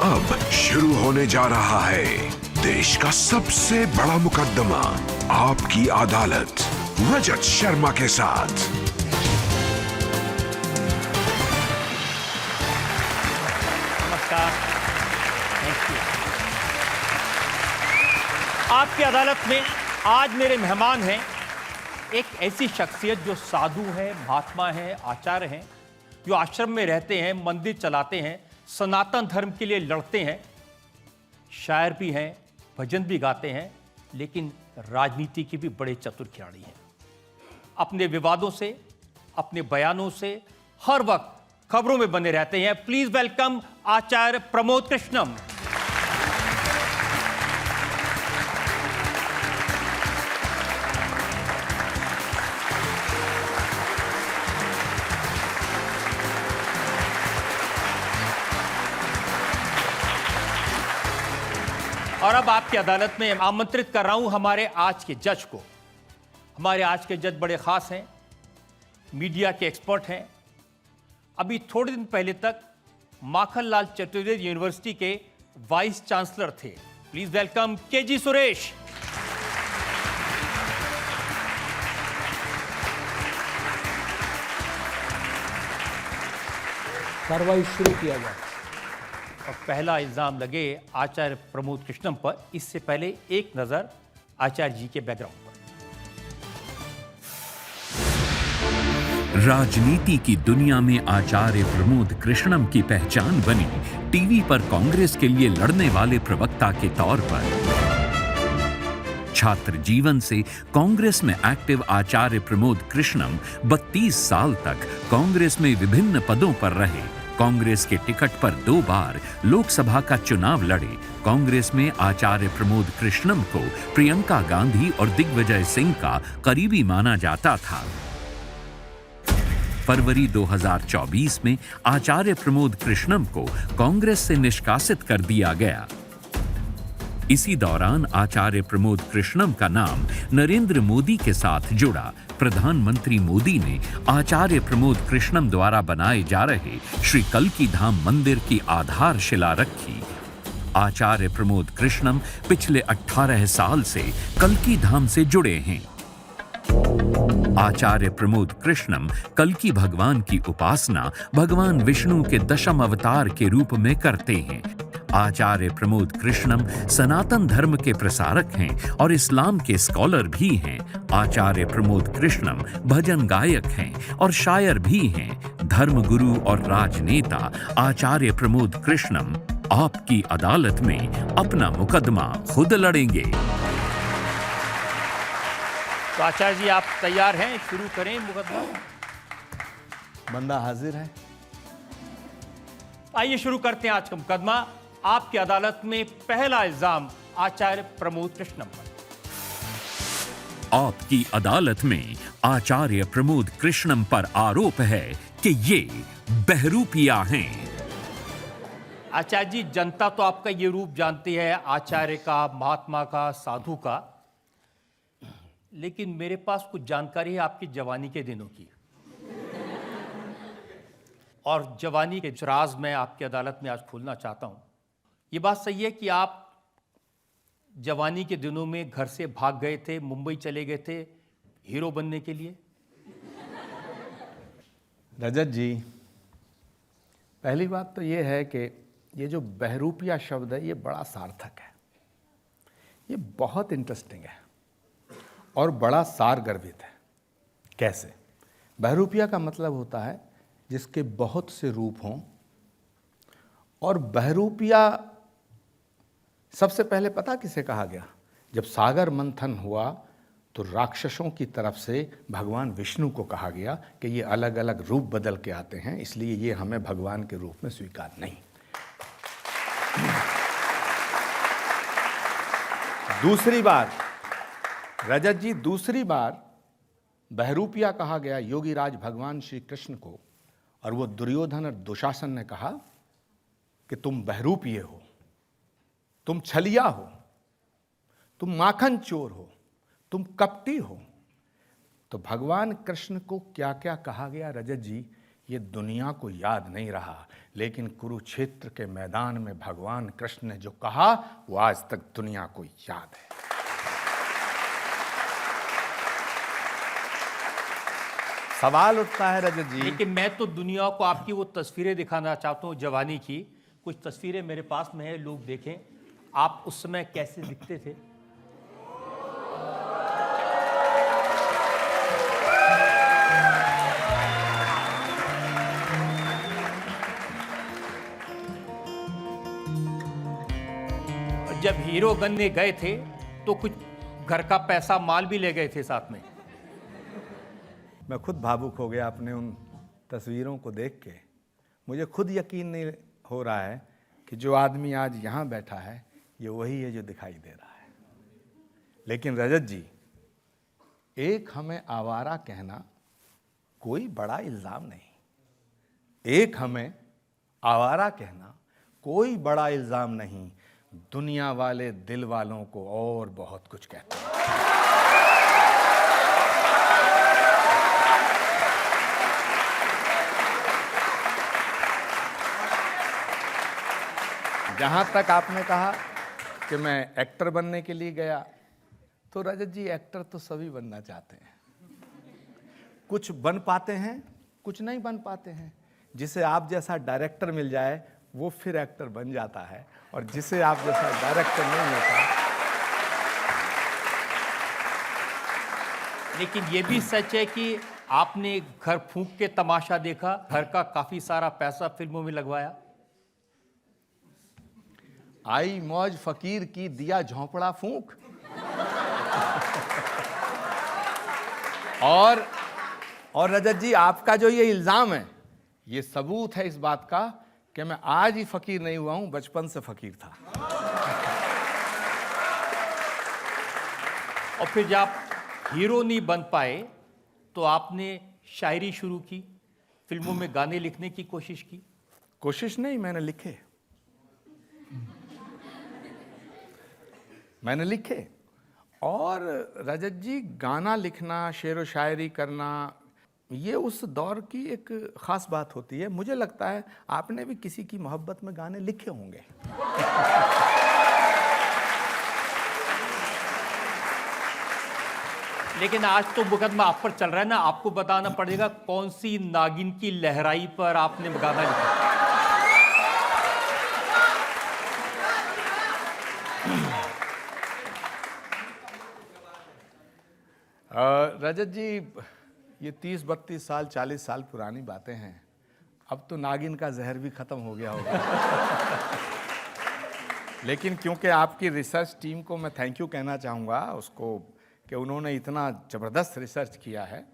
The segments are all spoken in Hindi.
अब शुरू होने जा रहा है देश का सबसे बड़ा मुकदमा, आपकी अदालत, रजत शर्मा के साथ। नमस्कार, थैंक यू। आपकी अदालत में आज मेरे मेहमान हैं एक ऐसी शख्सियत जो साधु है, महात्मा है, आचार्य हैं, जो आश्रम में रहते हैं, मंदिर चलाते हैं, सनातन धर्म के लिए लड़ते हैं, शायर भी हैं, भजन भी गाते हैं, लेकिन राजनीति के भी बड़े चतुर खिलाड़ी हैं। अपने विवादों से, अपने बयानों से हर वक्त खबरों में बने रहते हैं। Please welcome Acharya Pramod Krishnam. और अब आपकी अदालत में आमंत्रित कर रहा हूं हमारे आज के जज को। हमारे आज के जज बड़े खास हैं, मीडिया के एक्सपर्ट हैं। अभी थोड़े दिन पहले तक माखनलाल चतुर्वेदी यूनिवर्सिटी के वाइस चांसलर थे। Please welcome KG Suresh. कार्रवाई शुरू किया जाए। और पहला इल्जाम लगे आचार्य प्रमोद कृष्णम पर। इससे पहले एक नजर आचार्य जी के बैकग्राउंड पर। राजनीति की दुनिया में आचार्य प्रमोद कृष्णम की पहचान बनी टीवी पर कांग्रेस के लिए लड़ने वाले प्रवक्ता के तौर पर। छात्र जीवन से कांग्रेस में एक्टिव आचार्य प्रमोद कृष्णम 32 साल तक कांग्रेस में विभिन्न पदों पर रहे। कांग्रेस के टिकट पर 2 बार लोकसभा का चुनाव लड़े। कांग्रेस में आचार्य प्रमोद कृष्णम को प्रियंका गांधी और दिग्विजय सिंह का करीबी माना जाता था। फरवरी 2024 में आचार्य प्रमोद कृष्णम को कांग्रेस से निष्कासित कर दिया गया। इसी दौरान आचार्य प्रमोद कृष्णम का नाम नरेंद्र मोदी के साथ जुड़ा। प्रधानमंत्री मोदी ने आचार्य प्रमोद कृष्णम द्वारा बनाए जा रहे श्री कल्की धाम मंदिर की आधारशिला रखी। आचार्य प्रमोद कृष्णम पिछले 18 साल से कल्की धाम से जुड़े हैं। आचार्य प्रमोद कृष्णम कल्की भगवान की उपासना भगवान विष्णु के दशम अवतार के रूप में करते हैं। आचार्य प्रमोद कृष्णम सनातन धर्म के प्रसारक हैं और इस्लाम के स्कॉलर भी हैं। आचार्य प्रमोद कृष्णम भजन गायक हैं और शायर भी हैं। धर्मगुरु और राजनेता आचार्य प्रमोद कृष्णम आपकी अदालत में अपना मुकदमा खुद लड़ेंगे। तो आचार्य जी आप तैयार हैं? शुरू करें मुकदमा। बंदा हाजिर है। आइए शुरू करते हैं आज का मुकदमा। आपकी अदालत में पहला इल्जाम आचार्य प्रमोद कृष्णम पर। आपकी अदालत में आचार्य प्रमोद कृष्णम पर आरोप है कि ये बहरूपिया हैं। आचार्य जी, जनता तो आपका ये रूप जानती है, आचार्य का, महात्मा का, साधु का, लेकिन मेरे पास कुछ जानकारी है आपकी जवानी के दिनों की। और जवानी के राज मैं आपकी अदालत में आज खोलना चाहता हूं। ये बात सही है कि आप जवानी के दिनों में घर से भाग गए थे, मुंबई चले गए थे हीरो बनने के लिए? रजत जी, पहली बात तो ये है कि ये जो बहरूपिया शब्द है ये बड़ा सार्थक है, ये बहुत इंटरेस्टिंग है और बड़ा सार गर्भित है। कैसे? बहरूपिया का मतलब होता है जिसके बहुत से रूप हों। और बहरूपिया सबसे पहले पता किसे कहा गया? जब सागर मंथन हुआ तो राक्षसों की तरफ से भगवान विष्णु को कहा गया कि ये अलग अलग रूप बदल के आते हैं, इसलिए ये हमें भगवान के रूप में स्वीकार नहीं। दूसरी बार रजत जी, दूसरी बार बहरूपिया कहा गया योगीराज भगवान श्री कृष्ण को, और वो दुर्योधन और दुशासन ने कहा कि तुम बहरूपिये हो, तुम छलिया हो, तुम माखन चोर हो, तुम कपटी हो। तो भगवान कृष्ण को क्या क्या कहा गया रजत जी, ये दुनिया को याद नहीं रहा, लेकिन कुरुक्षेत्र के मैदान में भगवान कृष्ण ने जो कहा वो आज तक दुनिया को याद है। सवाल उठता है रजत जी, लेकिन मैं तो दुनिया को आपकी वो तस्वीरें दिखाना चाहता हूँ जवानी की। कुछ तस्वीरें मेरे पास में है, लोग देखें आप उस समय कैसे दिखते थे। जब हीरोगन ने गए थे तो कुछ घर का पैसा माल भी ले गए थे साथ में। मैं खुद भावुक हो गया अपने उन तस्वीरों को देख के। मुझे खुद यकीन नहीं हो रहा है कि जो आदमी आज यहाँ बैठा है ये वही है जो दिखाई दे रहा है। लेकिन रजत जी, एक हमें आवारा कहना कोई बड़ा इल्ज़ाम नहीं। एक हमें आवारा कहना कोई बड़ा इल्ज़ाम नहीं। दुनिया वाले दिल वालों को और बहुत कुछ कहते हैं। जहाँ तक आपने कहा कि मैं एक्टर बनने के लिए गया, तो रजत जी एक्टर तो सभी बनना चाहते हैं। कुछ बन पाते हैं, कुछ नहीं बन पाते हैं। जिसे आप जैसा डायरेक्टर मिल जाए वो फिर एक्टर बन जाता है, और जिसे आप जैसा डायरेक्टर नहीं मिलता। लेकिन ये भी सच है कि आपने घर फूंक के तमाशा देखा, घर का काफी सारा पैसा फिल्मों में लगवाया। आई मौज फकीर की दिया झोंपड़ा फूंक। और रजत जी, आपका जो ये इल्जाम है ये सबूत है इस बात का कि मैं आज ही फकीर नहीं हुआ हूं, बचपन से फकीर था। और फिर जब आप हीरो नहीं बन पाए तो आपने शायरी शुरू की, फिल्मों में गाने लिखने की कोशिश की। कोशिश नहीं, मैंने लिखे। और रजत जी, गाना लिखना, शेर व शायरी करना, ये उस दौर की एक ख़ास बात होती है। मुझे लगता है आपने भी किसी की मोहब्बत में गाने लिखे होंगे। लेकिन आज तो मुकदमा आप पर चल रहा है ना, आपको बताना पड़ेगा कौन सी नागिन की लहराई पर आपने गाना लिखा। रजत जी, ये 30-32 साल 40 साल पुरानी बातें हैं। अब तो नागिन का जहर भी ख़त्म हो गया होगा। लेकिन क्योंकि आपकी रिसर्च टीम को मैं थैंक यू कहना चाहूँगा उसको, कि उन्होंने इतना ज़बरदस्त रिसर्च किया है।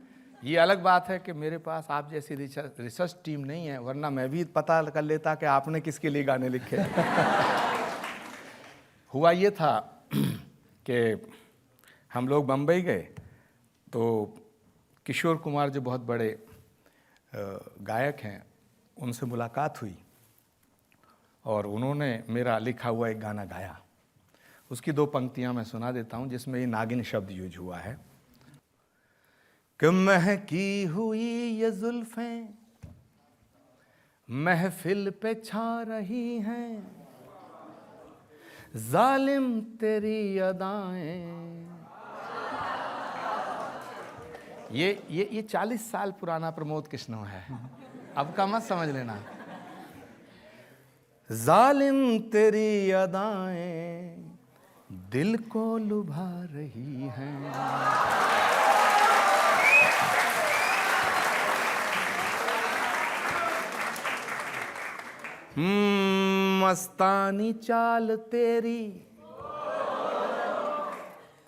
ये अलग बात है कि मेरे पास आप जैसी रिसर्च टीम नहीं है, वरना मैं भी पता कर लेता कि आपने किसके लिए गाने लिखे। हुआ ये था कि हम लोग बम्बई गए तो किशोर कुमार जो बहुत बड़े गायक हैं उनसे मुलाकात हुई, और उन्होंने मेरा लिखा हुआ एक गाना गाया। उसकी 2 पंक्तियां मैं सुना देता हूं जिसमें ये नागिन शब्द यूज हुआ है कि महकी हुई ये जुल्फें महफिल पे छा रही हैं, जालिम तेरी अदाएं। ये 40 साल पुराना प्रमोद कृष्ण है, अब का मत समझ लेना। जालिम तेरी अदाएं दिल को लुभा रही हैं। मस्तानी चाल तेरी।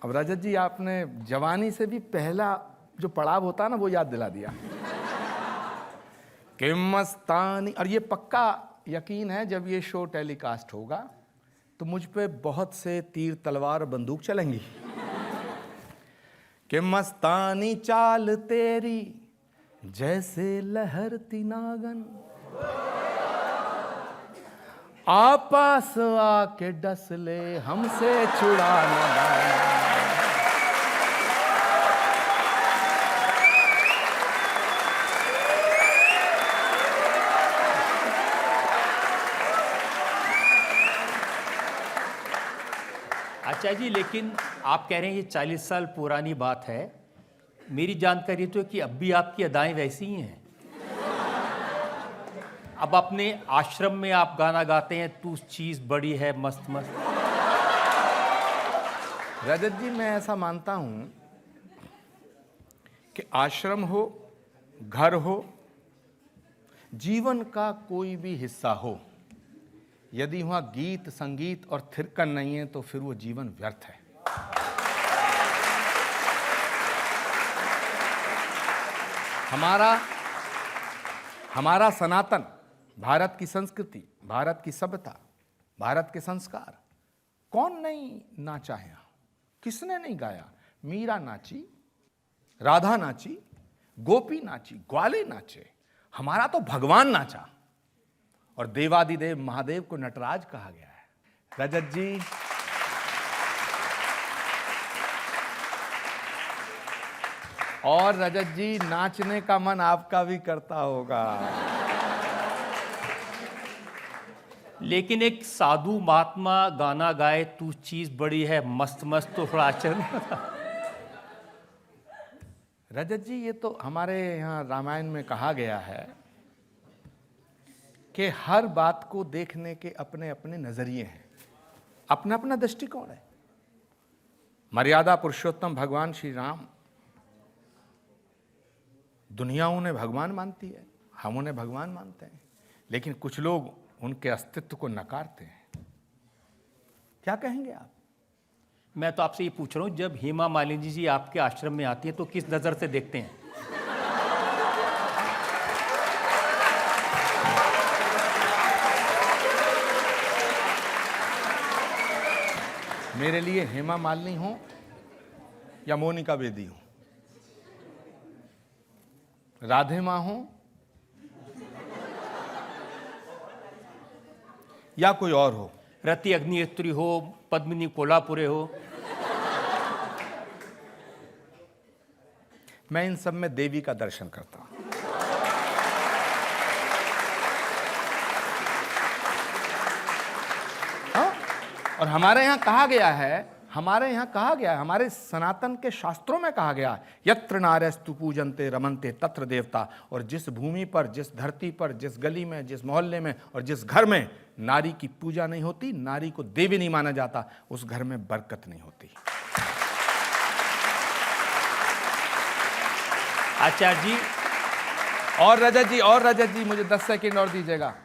अब रजत जी, आपने जवानी से भी पहला जो पड़ाव होता है ना वो याद दिला दिया कि मस्तानी। और ये पक्का यकीन है जब ये शो टेलीकास्ट होगा तो मुझ पे बहुत से तीर तलवार बंदूक चलेंगी कि मस्तानी चाल तेरी जैसे लहरती नागन, आपास आके डस ले हमसे छुड़ा न। अच्छा जी, लेकिन आप कह रहे हैं ये 40 साल पुरानी बात है। मेरी जानकारी तो है कि अब भी आपकी अदाएं वैसी ही हैं। अब अपने आश्रम में आप गाना गाते हैं, तू चीज बड़ी है मस्त मस्त। रजत जी, मैं ऐसा मानता हूं कि आश्रम हो, घर हो, जीवन का कोई भी हिस्सा हो, यदि वहां गीत, संगीत और थिरकन नहीं है तो फिर वो जीवन व्यर्थ है। हमारा सनातन, भारत की संस्कृति, भारत की सभ्यता, भारत के संस्कार, कौन नहीं नाचा है? किसने नहीं गाया? मीरा नाची, राधा नाची, गोपी नाची, ग्वाले नाचे, हमारा तो भगवान नाचा। और देवादिदेव महादेव को नटराज कहा गया है। रजत जी, और रजत जी, नाचने का मन आपका भी करता होगा। लेकिन एक साधु महात्मा गाना गाए, तू चीज बड़ी है मस्त मस्त, तो थोड़ा आश्चर्य। रजत जी, ये तो हमारे यहाँ रामायण में कहा गया है कि हर बात को देखने के अपने अपने नजरिए हैं, अपना अपना दृष्टिकोण है। मर्यादा पुरुषोत्तम भगवान श्री राम, दुनिया उन्हें भगवान मानती है, हम उन्हें भगवान मानते हैं, लेकिन कुछ लोग उनके अस्तित्व को नकारते हैं। क्या कहेंगे आप? मैं तो आपसे ये पूछ रहा हूँ, जब हेमा मालिनी जी आपके आश्रम में आती है तो किस नजर से देखते हैं? मेरे लिए हेमा मालिनी हो या मोनिका बेदी हो, राधे मां हो या कोई और हो, रति अग्निहोत्री हो, पद्मिनी कोल्हापुरे हो, मैं इन सब में देवी का दर्शन करता हूं। हाँ? और हमारे यहाँ कहा गया है, हमारे सनातन के शास्त्रों में कहा गया है, यत्र नार्यस्तु पूजन्ते रमन्ते तत्र देवता। और जिस भूमि पर, जिस धरती पर, जिस गली में, जिस मोहल्ले में और जिस घर में नारी की पूजा नहीं होती, नारी को देवी नहीं माना जाता, उस घर में बरकत नहीं होती। आचार्य जी, और रजत जी, मुझे 10 सेकंड और दीजिएगा।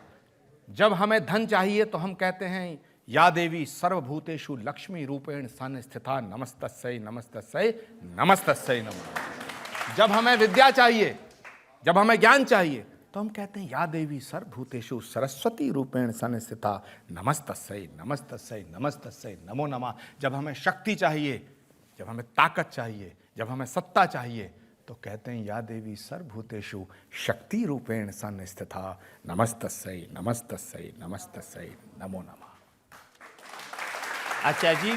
जब हमें धन चाहिए तो हम कहते हैं, या देवी सर्वभूतेषु लक्ष्मी रूपेण संस्थिता नमस्तस्यै नमस्तस्यै नमस्तस्यै नमः। जब हमें विद्या चाहिए, जब हमें ज्ञान चाहिए तो हम कहते हैं, या देवी सर्वभूतेषु सरस्वती रूपेण संस्थिता नमस्तस्यै नमस्तस्यै नमस्तस्यै नमो नमः। जब हमें शक्ति चाहिए, जब हमें ताकत चाहिए, जब हमें सत्ता चाहिए तो कहते हैं, या देवी सर्वभूतेषु शक्ति रूपेण संस्थिता नमस्तस्यै नमस्तस्यै नमस्तस्यै नमो नमः। आचार्य जी,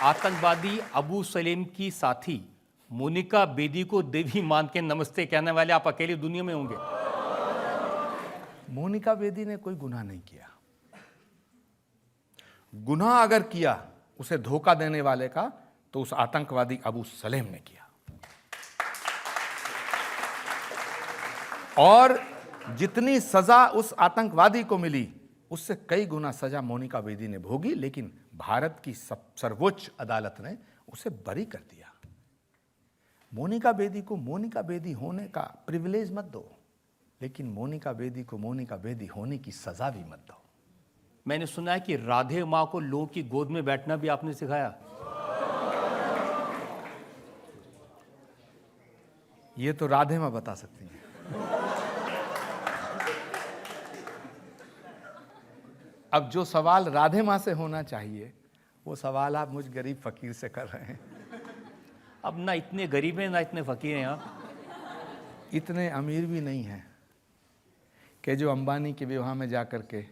आतंकवादी अबू सलेम की साथी मोनिका बेदी को देवी मान के नमस्ते कहने वाले आप अकेले दुनिया में होंगे। मोनिका बेदी ने कोई गुनाह नहीं किया। गुनाह अगर किया उसे धोखा देने वाले का, तो उस आतंकवादी अबू सलेम ने किया। और जितनी सजा उस आतंकवादी को मिली, उससे कई गुना सजा मोनिका बेदी ने भोगी, लेकिन भारत की सर्वोच्च अदालत ने उसे बरी कर दिया। मोनिका बेदी को मोनिका बेदी होने का प्रिविलेज मत दो, लेकिन मोनिका बेदी को मोनिका बेदी होने की सजा भी मत दो। मैंने सुना है कि राधे माँ को लोगों की गोद में बैठना भी आपने सिखाया। ये तो राधे माँ बता सकती हैं। अब जो सवाल राधे माँ से होना चाहिए, वो सवाल आप मुझ गरीब फकीर से कर रहे हैं। अब ना इतने गरीब हैं ना इतने फकीर हैं आप। इतने अमीर भी नहीं हैं कि जो अंबानी के विवाह में जाकर के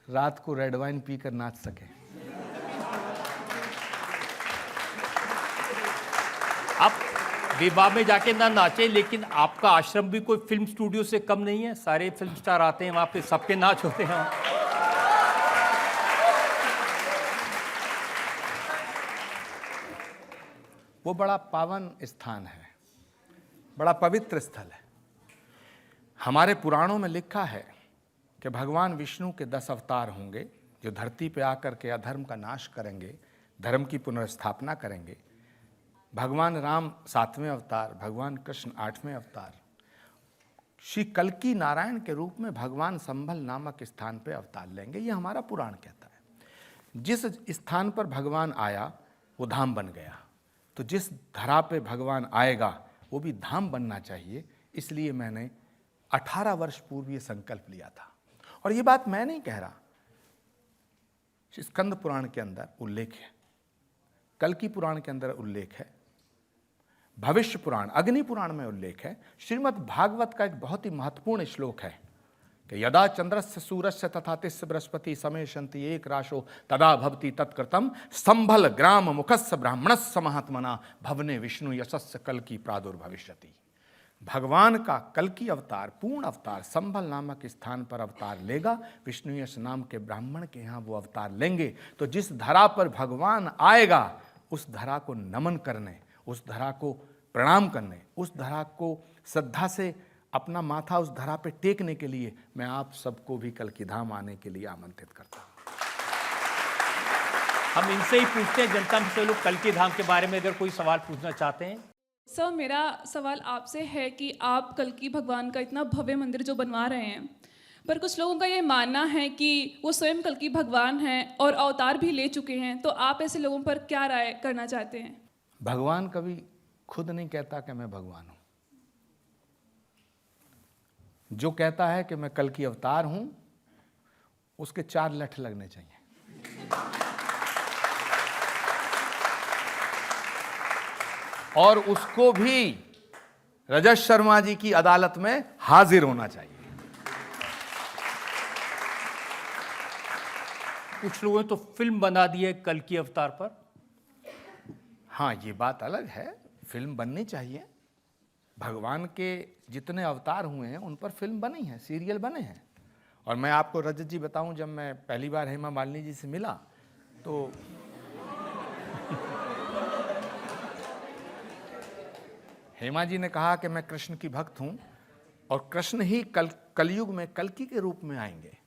रात को रेड वाइन पीकर नाच सके। आप विवाह में जाके ना नाचे, लेकिन आपका आश्रम भी कोई फिल्म स्टूडियो से कम नहीं है। सारे फिल्म स्टार आते हैं वहां पे, सबके नाच होते हैं। वो बड़ा पावन स्थान है, बड़ा पवित्र स्थल है। हमारे पुराणों में लिखा है कि भगवान विष्णु के 10 अवतार होंगे जो धरती पे आकर के अधर्म का नाश करेंगे, धर्म की पुनर्स्थापना करेंगे। भगवान राम 7वें अवतार, भगवान कृष्ण 8वें अवतार, श्री कल्की नारायण के रूप में भगवान संभल नामक स्थान पे अवतार लेंगे। ये हमारा पुराण कहता है। जिस स्थान पर भगवान आया वो धाम बन गया, तो जिस धरा पे भगवान आएगा वो भी धाम बनना चाहिए। इसलिए मैंने 18 वर्ष पूर्व ये संकल्प लिया था। और ये बात मैं नहीं कह रहा, स्कंद पुराण के अंदर उल्लेख है, कल्की पुराण के अंदर उल्लेख है, भविष्य पुराण, अग्नि पुराण में उल्लेख है। श्रीमद् भागवत का एक बहुत ही महत्वपूर्ण श्लोक है कि यदा चंद्रस्य सूरस्य तथा तिस्य बृहस्पति समेशन्ति एक राशो तदा भवति तत्कृतम संभल ग्राम मुखस्य ब्राह्मणस्य महात्मना भवने विष्णु यशस्य कल्की प्रादुर्भविष्यति। भगवान का कल्की अवतार, पूर्ण अवतार संभल नामक स्थान पर अवतार लेगा। विष्णु यश नाम के ब्राह्मण के यहाँ वो अवतार लेंगे। तो जिस धरा पर भगवान आएगा उस धरा को नमन करने, उस धरा को प्रणाम करने, उस धरा को श्रद्धा से अपना माथा उस धरा पे टेकने के लिए मैं आप सबको भी कल्की धाम आने के लिए आमंत्रित करता हूँ। हम इनसे ही पूछते हैं, जनता में से लोग कल्की धाम के बारे में अगर कोई सवाल पूछना चाहते हैं। सर, मेरा सवाल आपसे है कि आप कल्की भगवान का इतना भव्य मंदिर जो बनवा रहे हैं, पर कुछ लोगों का ये मानना है कि वो स्वयं कल्की भगवान हैं और अवतार भी ले चुके हैं, तो आप ऐसे लोगों पर क्या राय करना चाहते हैं? भगवान कभी खुद नहीं कहता कि मैं भगवान हूं। जो कहता है कि मैं कल्की अवतार हूं, उसके 4 लठ लगने चाहिए। और उसको भी रजत शर्मा जी की अदालत में हाजिर होना चाहिए। कुछ लोगों ने तो फिल्म बना दी है कल्की अवतार पर। हाँ, ये बात अलग है, फिल्म बननी चाहिए। भगवान के जितने अवतार हुए हैं उन पर फिल्म बनी है, सीरियल बने हैं। और मैं आपको रजत जी बताऊं, जब मैं पहली बार हेमा मालिनी जी से मिला तो हेमा जी ने कहा कि मैं कृष्ण की भक्त हूं और कृष्ण ही कलयुग में कल्की के रूप में आएंगे।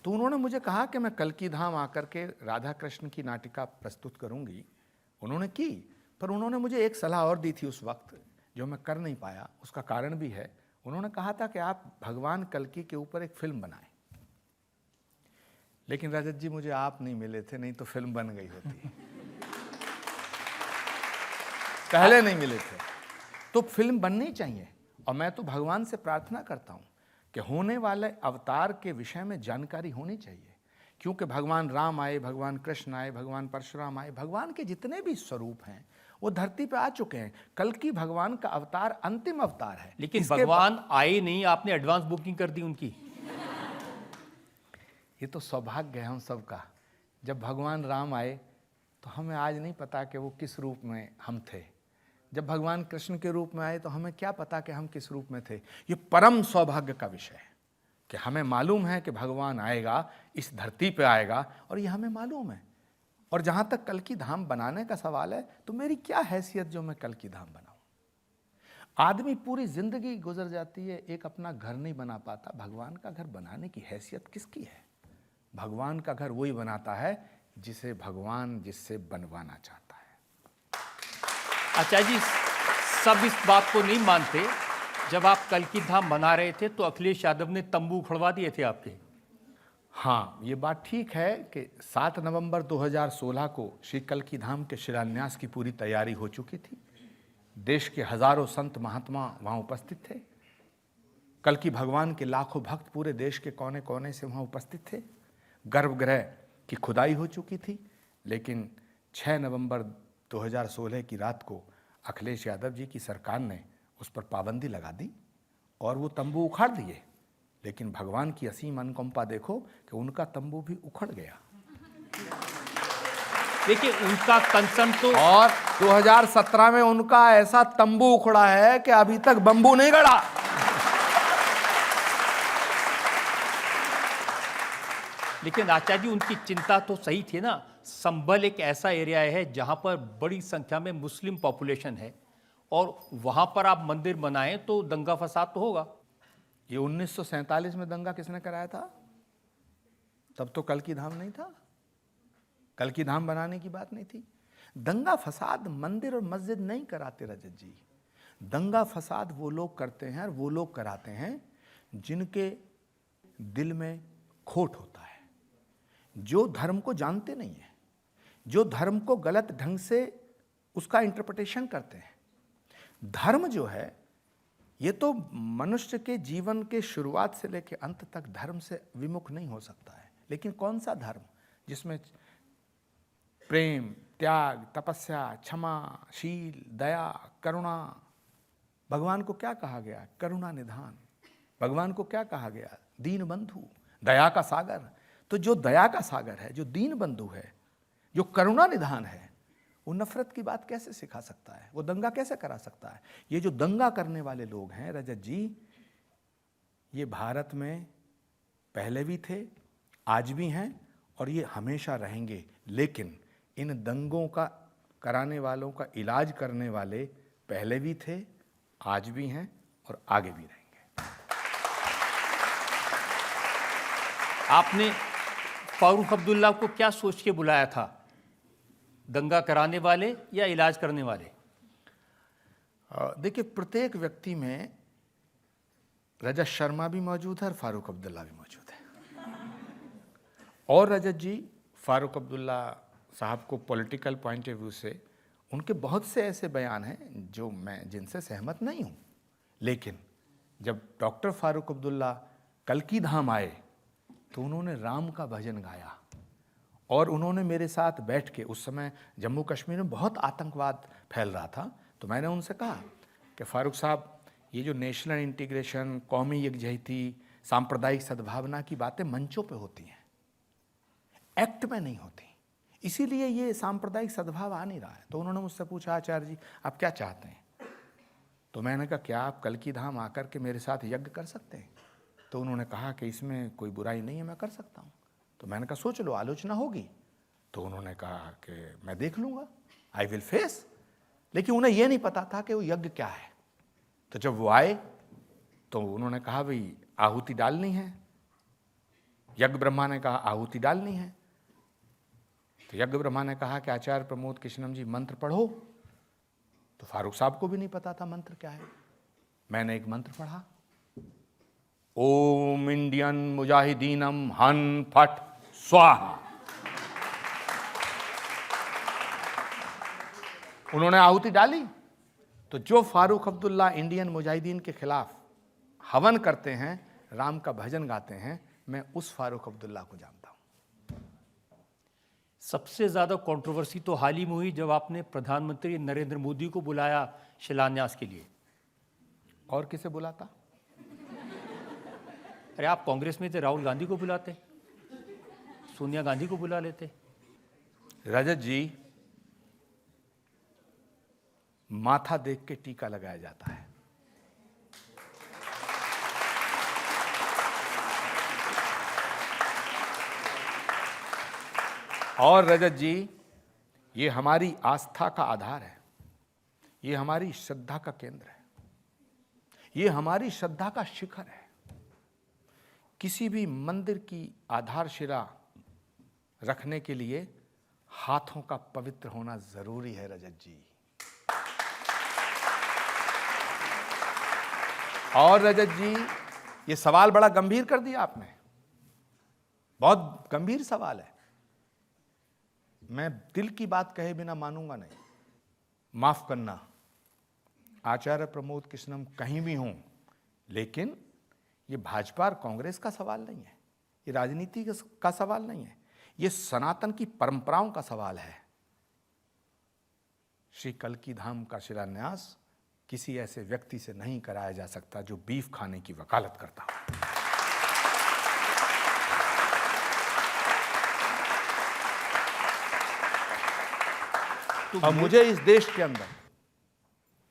तो उन्होंने मुझे कहा कि मैं कल्की धाम आकर के राधा कृष्ण की नाटिका प्रस्तुत करूंगी। उन्होंने की, पर उन्होंने मुझे एक सलाह और दी थी उस वक्त जो मैं कर नहीं पाया। उसका कारण भी है, उन्होंने कहा था कि आप भगवान कल्की के ऊपर एक फिल्म बनाएं। लेकिन रजत जी मुझे आप नहीं मिले थे, नहीं तो फिल्म बन गई होती। पहले नहीं मिले थे, तो फिल्म बननी चाहिए। और मैं तो भगवान से प्रार्थना करता हूं कि होने वाले अवतार के विषय में जानकारी होनी चाहिए, क्योंकि भगवान राम आए, भगवान कृष्ण आए, भगवान परशुराम आए, भगवान के जितने भी स्वरूप हैं वो धरती पे आ चुके हैं। कल्की भगवान का अवतार अंतिम अवतार है। लेकिन भगवान आए नहीं, आपने एडवांस बुकिंग कर दी उनकी। ये तो सौभाग्य है हम सबका। जब भगवान राम आए तो हमें आज नहीं पता कि वो किस रूप में हम थे। जब भगवान कृष्ण के रूप में आए तो हमें क्या पता कि हम किस रूप में थे। ये परम सौभाग्य का विषय है कि हमें मालूम है कि भगवान आएगा, इस धरती पे आएगा, और ये हमें मालूम है। और जहाँ तक कल्की धाम बनाने का सवाल है, तो मेरी क्या हैसियत जो मैं कल्की धाम बनाऊं। आदमी पूरी जिंदगी गुजर जाती है, एक अपना घर नहीं बना पाता। भगवान का घर बनाने की हैसियत किसकी है? भगवान का घर वही बनाता है जिसे भगवान जिससे बनवाना चाहता है। आचार्य जी, सब इस बात को नहीं मानते। जब आप कल्की धाम बना रहे थे तो अखिलेश यादव ने तंबू उखड़वा दिए थे आपके। हाँ, ये बात ठीक है कि 7 नवंबर 2016 को श्री कल्की धाम के शिलान्यास की पूरी तैयारी हो चुकी थी। देश के हजारों संत महात्मा वहाँ उपस्थित थे। कल्की भगवान के लाखों भक्त पूरे देश के कोने कोने से वहाँ उपस्थित थे। गर्भगृह की खुदाई हो चुकी थी। लेकिन 6 नवंबर 2016 की रात को अखिलेश यादव जी की सरकार ने उस पर पाबंदी लगा दी और वो तंबू उखाड़ दिए। लेकिन भगवान की असीम अनुकंपा देखो कि उनका तंबू भी उखड़ गया। देखिए, उनका कंसर्न तो, और 2017 में उनका ऐसा तंबू उखड़ा है कि अभी तक बंबू नहीं गड़ा। लेकिन आचार्य जी, उनकी चिंता तो सही थी ना। संभल एक ऐसा एरिया है जहां पर बड़ी संख्या में मुस्लिम पॉपुलेशन है और वहां पर आप मंदिर बनाएं तो दंगा फसाद तो होगा। ये 1947 में दंगा किसने कराया था? तब तो कल्की धाम नहीं था, कल्की धाम बनाने की बात नहीं थी। दंगा फसाद मंदिर और मस्जिद नहीं कराते रजत जी। दंगा फसाद वो लोग करते हैं और वो लोग कराते हैं जिनके दिल में खोट होता है, जो धर्म को जानते नहीं है, जो धर्म को गलत ढंग से उसका इंटरप्रिटेशन करते हैं। धर्म जो है ये तो मनुष्य के जीवन के शुरुआत से लेकर अंत तक धर्म से विमुख नहीं हो सकता है, लेकिन कौन सा धर्म जिसमें प्रेम, त्याग, तपस्या, क्षमा, शील, दया, करुणा। भगवान को क्या कहा गया? करुणा निधान। भगवान को क्या कहा गया? दीन बंधु, दया का सागर। तो जो दया का सागर है, जो दीन बंधु है, जो करुणा निधान है, वो नफरत की बात कैसे सिखा सकता है? वो दंगा कैसे करा सकता है? ये जो दंगा करने वाले लोग हैं रजत जी, ये भारत में पहले भी थे, आज भी हैं और ये हमेशा रहेंगे। लेकिन इन दंगों का कराने वालों का इलाज करने वाले पहले भी थे, आज भी हैं और आगे भी रहेंगे। आपने फारूक अब्दुल्ला को क्या सोच के बुलाया था? दंगा कराने वाले या इलाज करने वाले? देखिए, प्रत्येक व्यक्ति में रजत शर्मा भी मौजूद है और फारूक अब्दुल्ला भी मौजूद है। और रजत जी, फारूक अब्दुल्ला साहब को पॉलिटिकल पॉइंट ऑफ व्यू से उनके बहुत से ऐसे बयान हैं जो मैं जिनसे सहमत नहीं हूं, लेकिन जब डॉक्टर फारूक अब्दुल्ला कल्की धाम आए तो उन्होंने राम का भजन गाया और उन्होंने मेरे साथ बैठ के, उस समय जम्मू कश्मीर में बहुत आतंकवाद फैल रहा था, तो मैंने उनसे कहा कि फारूक साहब, ये जो नेशनल इंटीग्रेशन, कौमी यकजहती, सांप्रदायिक सद्भावना की बातें मंचों पे होती हैं, एक्ट में नहीं होती, इसीलिए ये सांप्रदायिक सद्भाव आ नहीं रहा है। तो उन्होंने मुझसे पूछा, आचार्य जी आप क्या चाहते हैं? तो मैंने कहा, क्या आप कल्की धाम आकर के मेरे साथ यज्ञ कर सकते हैं? तो उन्होंने कहा कि इसमें कोई बुराई नहीं है, मैं कर सकता हूँ। तो मैंने कहा, सोच लो, आलोचना होगी। तो उन्होंने कहा कि मैं देख लूँगा, आई विल फेस। लेकिन उन्हें यह नहीं पता था कि वो यज्ञ क्या है। तो जब वो आए तो उन्होंने कहा, भाई आहुति डालनी है। यज्ञ ब्रह्मा ने कहा आहुति डालनी है। तो यज्ञ ब्रह्मा ने कहा कि आचार्य प्रमोद कृष्णम जी मंत्र पढ़ो। तो फारूक साहब को भी नहीं पता था मंत्र क्या है। मैंने एक मंत्र पढ़ा, ओम इंडियन मुजाहिदीनम हन फट स्वाहा। उन्होंने आहुति डाली। तो जो फारूक अब्दुल्ला इंडियन मुजाहिदीन के खिलाफ हवन करते हैं, राम का भजन गाते हैं, मैं उस फारूक अब्दुल्ला को जानता हूं। सबसे ज़्यादा कंट्रोवर्सी तो हाल ही में हुई जब आपने प्रधानमंत्री नरेंद्र मोदी को बुलाया शिलान्यास के लिए। और किसे बुलाता? अरे आप कांग्रेस में थे, राहुल गांधी को बुलाते, सोनिया गांधी को बुला लेते। रजत जी, माथा देख के टीका लगाया जाता है। और रजत जी, ये हमारी आस्था का आधार है, ये हमारी श्रद्धा का केंद्र है, ये हमारी श्रद्धा का शिखर है। किसी भी मंदिर की आधारशिला रखने के लिए हाथों का पवित्र होना जरूरी है रजत जी। और रजत जी, ये सवाल बड़ा गंभीर कर दिया आपने, बहुत गंभीर सवाल है। मैं दिल की बात कहे बिना मानूंगा नहीं। माफ करना, आचार्य प्रमोद कृष्णम कहीं भी हों, लेकिन ये भाजपा और कांग्रेस का सवाल नहीं है, ये राजनीति का सवाल नहीं है, ये सनातन की परंपराओं का सवाल है। श्री कल्की धाम का शिलान्यास किसी ऐसे व्यक्ति से नहीं कराया जा सकता जो बीफ खाने की वकालत करता हो। तो मुझे इस देश के अंदर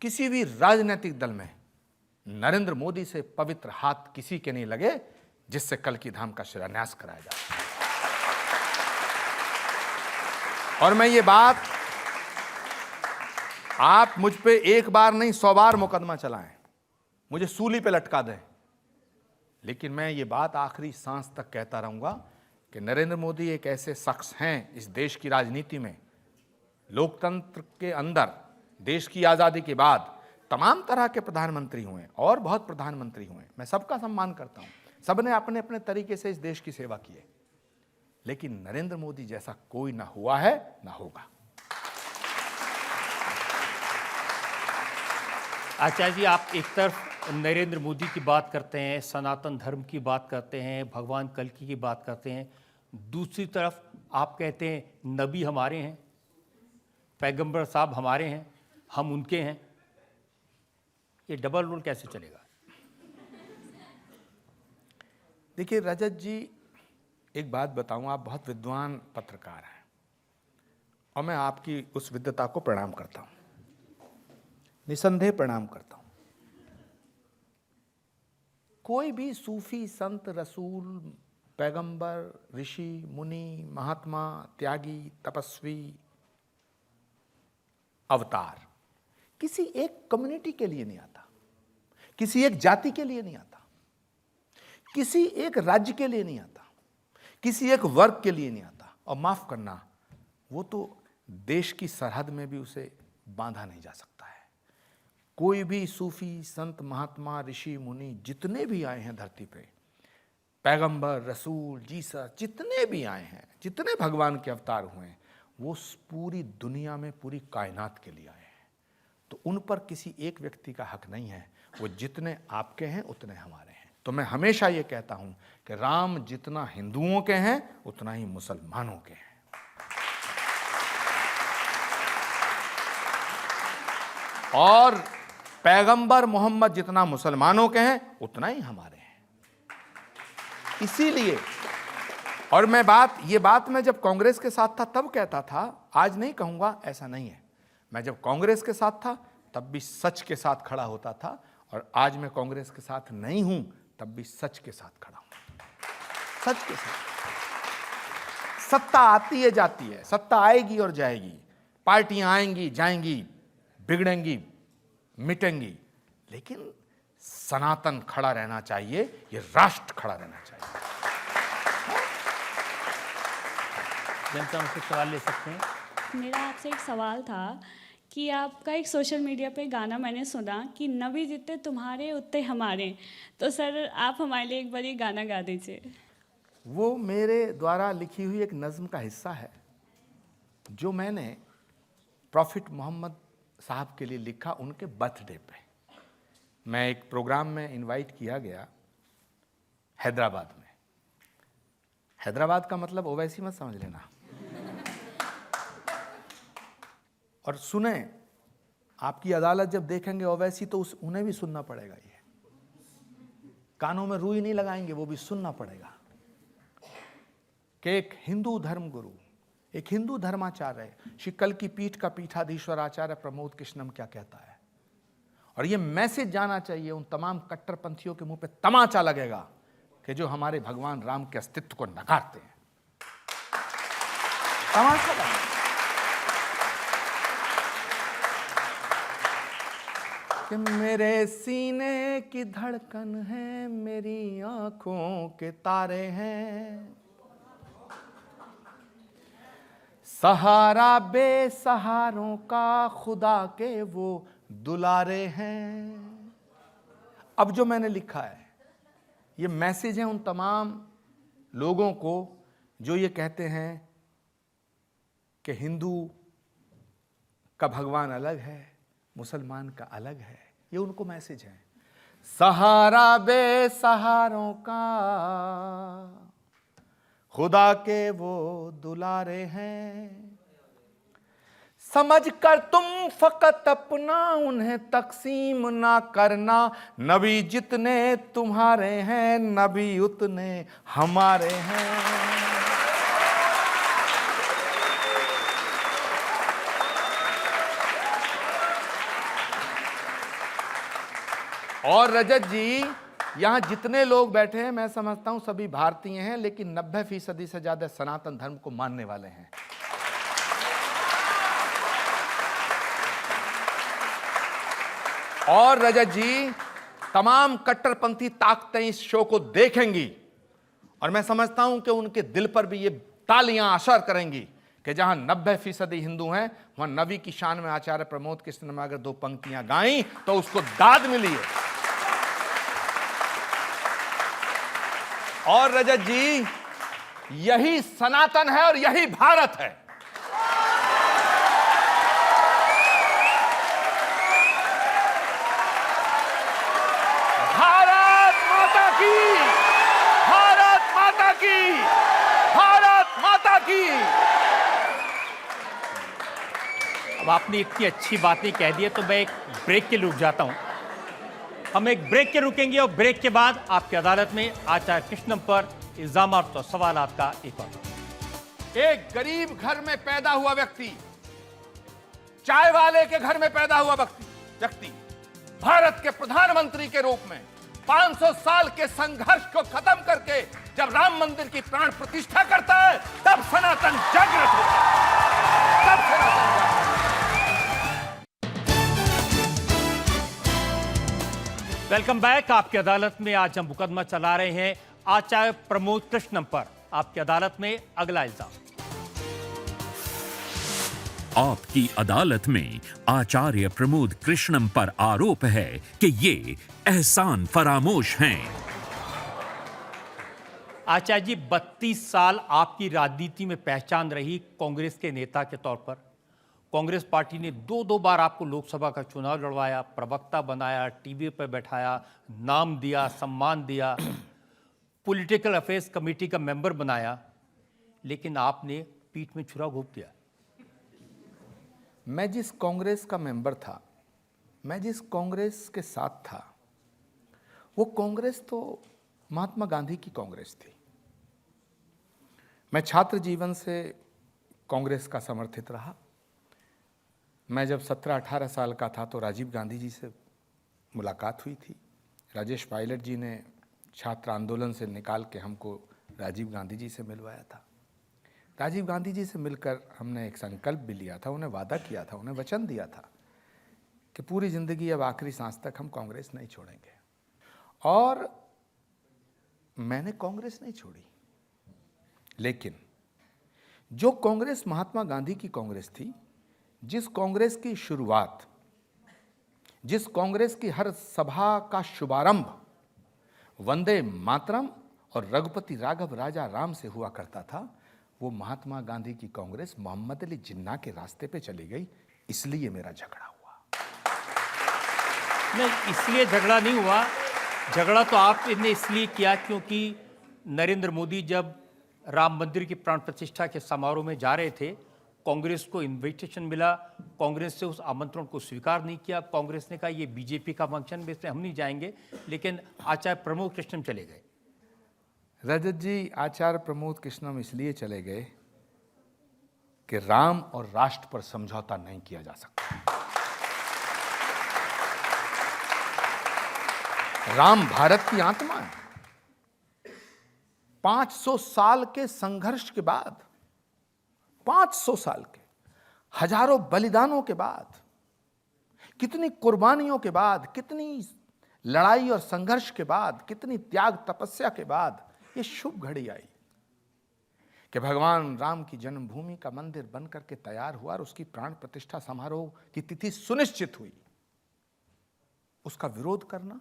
किसी भी राजनीतिक दल में नरेंद्र मोदी से पवित्र हाथ किसी के नहीं लगे जिससे कल्की धाम का शिलान्यास कराया जाए। और मैं ये बात, आप मुझ पे एक बार नहीं 100 बार मुकदमा चलाएं, मुझे सूली पे लटका दें, लेकिन मैं ये बात आखिरी सांस तक कहता रहूंगा कि नरेंद्र मोदी एक ऐसे शख्स हैं इस देश की राजनीति में, लोकतंत्र के अंदर देश की आज़ादी के बाद तमाम तरह के प्रधानमंत्री हुए और बहुत प्रधानमंत्री हुए, मैं सबका सम्मान करता हूं, सबने अपने अपने तरीके से इस देश की सेवा की है, लेकिन नरेंद्र मोदी जैसा कोई ना हुआ है ना होगा। आचार्य जी, आप एक तरफ नरेंद्र मोदी की बात करते हैं, सनातन धर्म की बात करते हैं, भगवान कल्कि की बात करते हैं, दूसरी तरफ आप कहते हैं नबी हमारे हैं, पैगंबर साहब हमारे हैं, हम उनके हैं। ये डबल रोल कैसे चलेगा? देखिए रजत जी, एक बात बताऊं, आप बहुत विद्वान पत्रकार हैं और मैं आपकी उस विद्वता को प्रणाम करता हूं, निसंदेह प्रणाम करता हूं। कोई भी सूफी, संत, रसूल, पैगंबर, ऋषि, मुनि, महात्मा, त्यागी, तपस्वी, अवतार किसी एक कम्युनिटी के लिए नहीं आता, किसी एक जाति के लिए नहीं आता, किसी एक राज्य के लिए नहीं आता, किसी एक वर्ग के लिए नहीं आता, और माफ करना, वो तो देश की सरहद में भी उसे बांधा नहीं जा सकता है। कोई भी सूफी, संत, महात्मा, ऋषि, मुनि जितने भी आए हैं धरती पे, पैगंबर, रसूल, जीसस, जितने भी आए हैं, जितने भगवान के अवतार हुए हैं, वो पूरी दुनिया में पूरी कायनात के लिए आए हैं। तो उन पर किसी एक व्यक्ति का हक नहीं है, वो जितने आपके हैं उतने हमारे हैं। तो मैं हमेशा ये कहता हूं कि राम जितना हिंदुओं के हैं उतना ही मुसलमानों के हैं। और पैगंबर मोहम्मद जितना मुसलमानों के हैं उतना ही हमारे हैं। इसीलिए, और ये बात मैं जब कांग्रेस के साथ था तब कहता था, आज नहीं कहूंगा, ऐसा नहीं है। मैं जब कांग्रेस के साथ था तब भी सच के साथ खड़ा होता था, और आज मैं कांग्रेस के साथ नहीं हूं तब भी सच के साथ खड़ा हूं। सच के साथ। सत्ता आती है, जाती है, सत्ता आएगी और जाएगी, पार्टियां आएंगी, जाएंगी, बिगड़ेंगी, मिटेंगी, लेकिन सनातन खड़ा रहना चाहिए, ये राष्ट्र खड़ा रहना चाहिए। जनता मुझसे सवाल ले सकते हैं। मेरा आपसे एक सवाल था कि आपका एक सोशल मीडिया पे गाना मैंने सुना कि नबी जितने तुम्हारे उतने हमारे, तो सर आप हमारे लिए एक बार ये गाना गा दीजिए। वो मेरे द्वारा लिखी हुई एक नज़्म का हिस्सा है जो मैंने प्रॉफिट मोहम्मद साहब के लिए लिखा उनके बर्थडे पे। मैं एक प्रोग्राम में इनवाइट किया गया हैदराबाद में। हैदराबाद का मतलब ओवैसी मत समझ लेना। और सुने, आपकी अदालत जब देखेंगे ओवैसी तो उन्हें भी सुनना पड़ेगा। ये कानों में रुई नहीं लगाएंगे, वो भी सुनना पड़ेगा कि एक हिंदू धर्म गुरु, एक हिंदू धर्माचार्य श्री कल्कि पीठ का पीठाधीश्वर आचार्य प्रमोद कृष्णम क्या कहता है। और ये मैसेज जाना चाहिए उन तमाम कट्टरपंथियों के मुंह पे तमाचा लगेगा कि जो हमारे भगवान राम के अस्तित्व को नकारते हैं। तमाचा लगेगा कि मेरे सीने की धड़कन है, मेरी आंखों के तारे हैं, सहारा बेसहारों का खुदा के वो दुलारे हैं। अब जो मैंने लिखा है ये मैसेज है उन तमाम लोगों को जो ये कहते हैं कि हिंदू का भगवान अलग है, मुसलमान का अलग है। ये उनको मैसेज है, सहारा बेसहारों का खुदा के वो दुलारे हैं। समझ कर तुम फकत अपना उन्हें तकसीम ना करना, नबी जितने तुम्हारे हैं नबी उतने हमारे हैं। और रजत जी, यहाँ जितने लोग बैठे हैं मैं समझता हूं सभी भारतीय हैं, लेकिन 90% से ज्यादा सनातन धर्म को मानने वाले हैं। और रजत जी, तमाम कट्टरपंथी ताकतें इस शो को देखेंगी और मैं समझता हूं कि उनके दिल पर भी ये तालियां असर करेंगी कि जहां 90% हिंदू हैं, वहां नबी की शान में आचार्य प्रमोद कृष्ण ने अगर 2 पंक्तियां गाई तो उसको दाद मिली है। और रजत जी, यही सनातन है और यही भारत है। भारत माता की, भारत माता की, भारत माता की। अब आपने इतनी अच्छी बातें कह दी है तो मैं एक ब्रेक के लिए रुक जाता हूं। हम एक ब्रेक के रुकेंगे और ब्रेक के बाद आपकी अदालत में आचार्य कृष्णम पर इल्जाम और सवालात का एक और। एक गरीब घर में पैदा हुआ व्यक्ति, चाय वाले के घर में पैदा हुआ व्यक्ति भारत के प्रधानमंत्री के रूप में 500 साल के संघर्ष को खत्म करके जब राम मंदिर की प्राण प्रतिष्ठा करता है, तब सनातन जागृत होता है, तब सनातन जागृत। Welcome back. आपकी अदालत में आज हम मुकदमा चला रहे हैं आचार्य प्रमोद कृष्णम पर। आपकी अदालत में अगला इल्जाम। आपकी अदालत में आचार्य प्रमोद कृष्णम पर आरोप है कि ये एहसान फरामोश हैं। आचार्य जी, 32 साल आपकी राजनीति में पहचान रही कांग्रेस के नेता के तौर पर। कांग्रेस पार्टी ने 2 बार आपको लोकसभा का चुनाव लड़वाया, प्रवक्ता बनाया, टीवी पर बैठाया, नाम दिया, सम्मान दिया, पॉलिटिकल अफेयर्स कमेटी का मेंबर बनाया, लेकिन आपने पीठ में छुरा घोंप दिया। मैं जिस कांग्रेस का मेंबर था, मैं जिस कांग्रेस के साथ था, वो कांग्रेस तो महात्मा गांधी की कांग्रेस थी। मैं छात्र जीवन से कांग्रेस का समर्थित रहा। मैं जब 17-18 साल का था तो राजीव गांधी जी से मुलाकात हुई थी। राजेश पायलट जी ने छात्र आंदोलन से निकाल के हमको राजीव गांधी जी से मिलवाया था। राजीव गांधी जी से मिलकर हमने एक संकल्प भी लिया था, उन्हें वादा किया था, उन्हें वचन दिया था कि पूरी ज़िंदगी अब आखिरी सांस तक हम कांग्रेस नहीं छोड़ेंगे। और मैंने कांग्रेस नहीं छोड़ी, लेकिन जो कांग्रेस महात्मा गांधी की कांग्रेस थी, जिस कांग्रेस की शुरुआत, जिस कांग्रेस की हर सभा का शुभारंभ वंदे मातरम और रघुपति राघव राजा राम से हुआ करता था, वो महात्मा गांधी की कांग्रेस मोहम्मद अली जिन्ना के रास्ते पे चली गई। इसलिए मेरा झगड़ा हुआ। नहीं, इसलिए झगड़ा नहीं हुआ। झगड़ा तो आपने इसलिए किया क्योंकि नरेंद्र मोदी जब राम मंदिर की प्राण प्रतिष्ठा के समारोह में जा रहे थे, कांग्रेस को इनविटेशन मिला, कांग्रेस से उस आमंत्रण को स्वीकार नहीं किया। कांग्रेस ने कहा ये बीजेपी का फंक्शन में, इसमें हम नहीं जाएंगे, लेकिन आचार्य प्रमोद कृष्णम चले गए। रजत जी, आचार्य प्रमोद कृष्णम इसलिए चले गए कि राम और राष्ट्र पर समझौता नहीं किया जा सकता। राम भारत की आत्मा है। 500 साल के संघर्ष के बाद, 500 साल के हजारों बलिदानों के बाद, कितनी कुर्बानियों के बाद, कितनी लड़ाई और संघर्ष के बाद, कितनी त्याग तपस्या के बाद ये शुभ घड़ी आई कि भगवान राम की जन्मभूमि का मंदिर बनकर के तैयार हुआ और उसकी प्राण प्रतिष्ठा समारोह की तिथि सुनिश्चित हुई। उसका विरोध करना,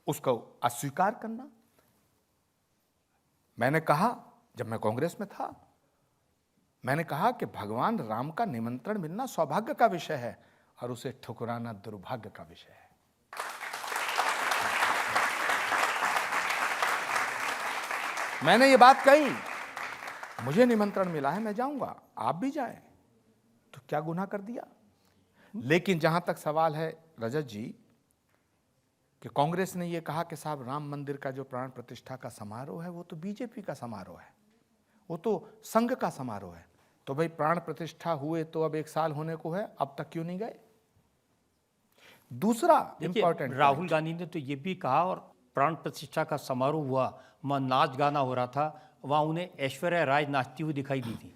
उसको अस्वीकार करना, मैंने कहा, जब मैं कांग्रेस में था, मैंने कहा कि भगवान राम का निमंत्रण मिलना सौभाग्य का विषय है और उसे ठुकराना दुर्भाग्य का विषय है। मैंने ये बात कही, मुझे निमंत्रण मिला है, मैं जाऊंगा, आप भी जाएं, तो क्या गुनाह कर दिया। लेकिन जहां तक सवाल है रजत जी कि कांग्रेस ने ये कहा कि साहब राम मंदिर का जो प्राण प्रतिष्ठा का समारोह है वो तो बीजेपी का समारोह है, वो तो संघ का समारोह है, तो भाई प्राण प्रतिष्ठा हुए तो अब 1 साल होने को है, अब तक क्यों नहीं गए। दूसरा इंपॉर्टेंट, राहुल गांधी ने तो ये भी कहा, और प्राण प्रतिष्ठा का समारोह हुआ, वहां नाच गाना हो रहा था, वहां उन्हें ऐश्वर्या राय नाचती हुई दिखाई दी थी।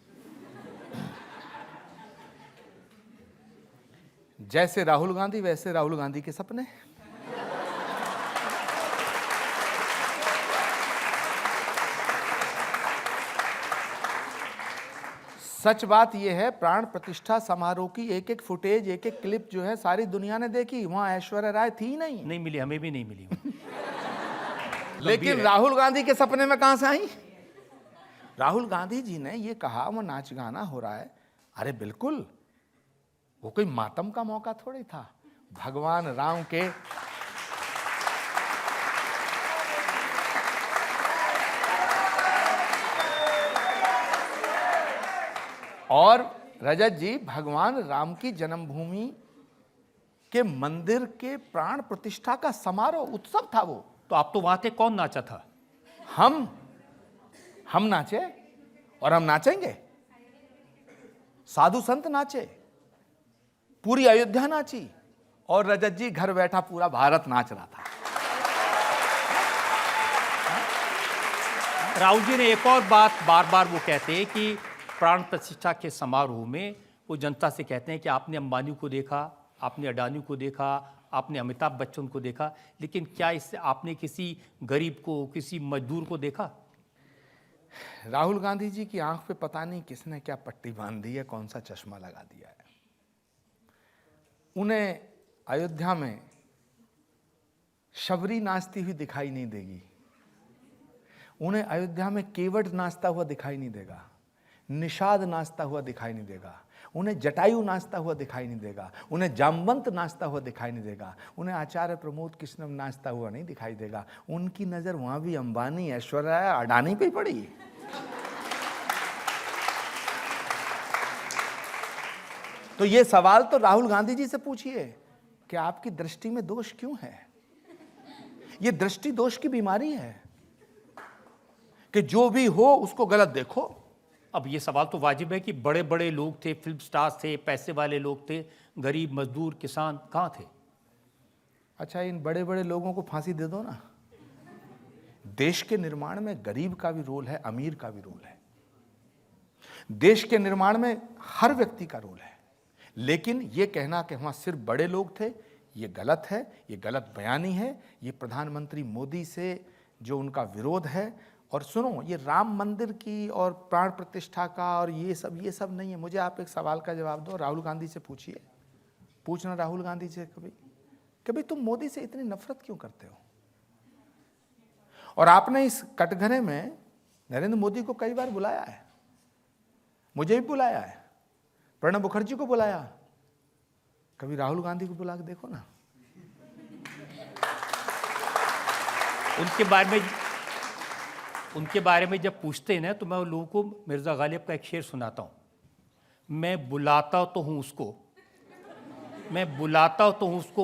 जैसे राहुल गांधी वैसे राहुल गांधी के सपने। सच बात यह है, प्राण प्रतिष्ठा समारोह की एक एक फुटेज, एक एक क्लिप जो है सारी दुनिया ने देखी। वहां ऐश्वर्या राय थी नहीं, नहीं मिली, हमें भी नहीं मिली। लेकिन राहुल गांधी के सपने में कहां से आई? राहुल गांधी जी ने ये कहा वो नाच गाना हो रहा है। अरे बिल्कुल, वो कोई मातम का मौका थोड़ी था। भगवान राम के और रजत जी, भगवान राम की जन्मभूमि के मंदिर के प्राण प्रतिष्ठा का समारोह, उत्सव था वो। तो आप तो वहां थे, कौन नाचा था? हम नाचे और हम नाचेंगे। साधु संत नाचे, पूरी अयोध्या नाची, और रजत जी घर बैठा पूरा भारत नाच रहा था। राहुल जी ने एक और बात बार बार वो कहते हैं कि प्राण प्रतिष्ठा के समारोह में वो जनता से कहते हैं कि आपने अंबानी को देखा, आपने अडानी को देखा, आपने अमिताभ बच्चन को देखा, लेकिन क्या इससे आपने किसी गरीब को, किसी मजदूर को देखा? राहुल गांधी जी की आंख पे पता नहीं किसने क्या पट्टी बांध दी है, कौन सा चश्मा लगा दिया है। उन्हें अयोध्या में शबरी नाचती हुई दिखाई नहीं देगी, उन्हें अयोध्या में केवट नाचता हुआ दिखाई नहीं देगा, निषाद नाचता हुआ दिखाई नहीं देगा, उन्हें जटायु नाचता हुआ दिखाई नहीं देगा, उन्हें जामवंत नाचता हुआ दिखाई नहीं देगा, उन्हें आचार्य प्रमोद कृष्णम नाचता हुआ नहीं दिखाई देगा। उनकी नजर वहां भी अंबानी, ऐश्वर्या, अडानी पे पड़ी। तो ये सवाल तो राहुल गांधी जी से पूछिए कि आपकी दृष्टि में दोष क्यों है? ये दृष्टि दोष की बीमारी है कि जो भी हो उसको गलत देखो। अब ये सवाल तो वाजिब है कि बड़े बड़े लोग थे, फिल्म स्टार्स थे, पैसे वाले लोग थे, गरीब मजदूर किसान कहाँ थे? अच्छा, इन बड़े बड़े लोगों को फांसी दे दो ना। देश के निर्माण में गरीब का भी रोल है, अमीर का भी रोल है। देश के निर्माण में हर व्यक्ति का रोल है। लेकिन ये कहना कि वहाँ सिर्फ बड़े लोग थे, ये गलत है, ये गलत बयानी है। ये प्रधानमंत्री मोदी से जो उनका विरोध है, और सुनो, ये राम मंदिर की और प्राण प्रतिष्ठा का और ये सब नहीं है। मुझे आप एक सवाल का जवाब दो, राहुल गांधी से पूछिए, पूछना राहुल गांधी से कभी तुम मोदी से इतनी नफरत क्यों करते हो? और आपने इस कटघरे में नरेंद्र मोदी को कई बार बुलाया है, मुझे भी बुलाया है, प्रणब मुखर्जी को बुलाया, कभी राहुल गांधी को बुला के देखो ना। उनके बारे में जब पूछते हैं ना, तो मैं उन लोगों को मिर्ज़ा गालिब का एक शेर सुनाता हूँ। मैं बुलाता तो हूँ उसको,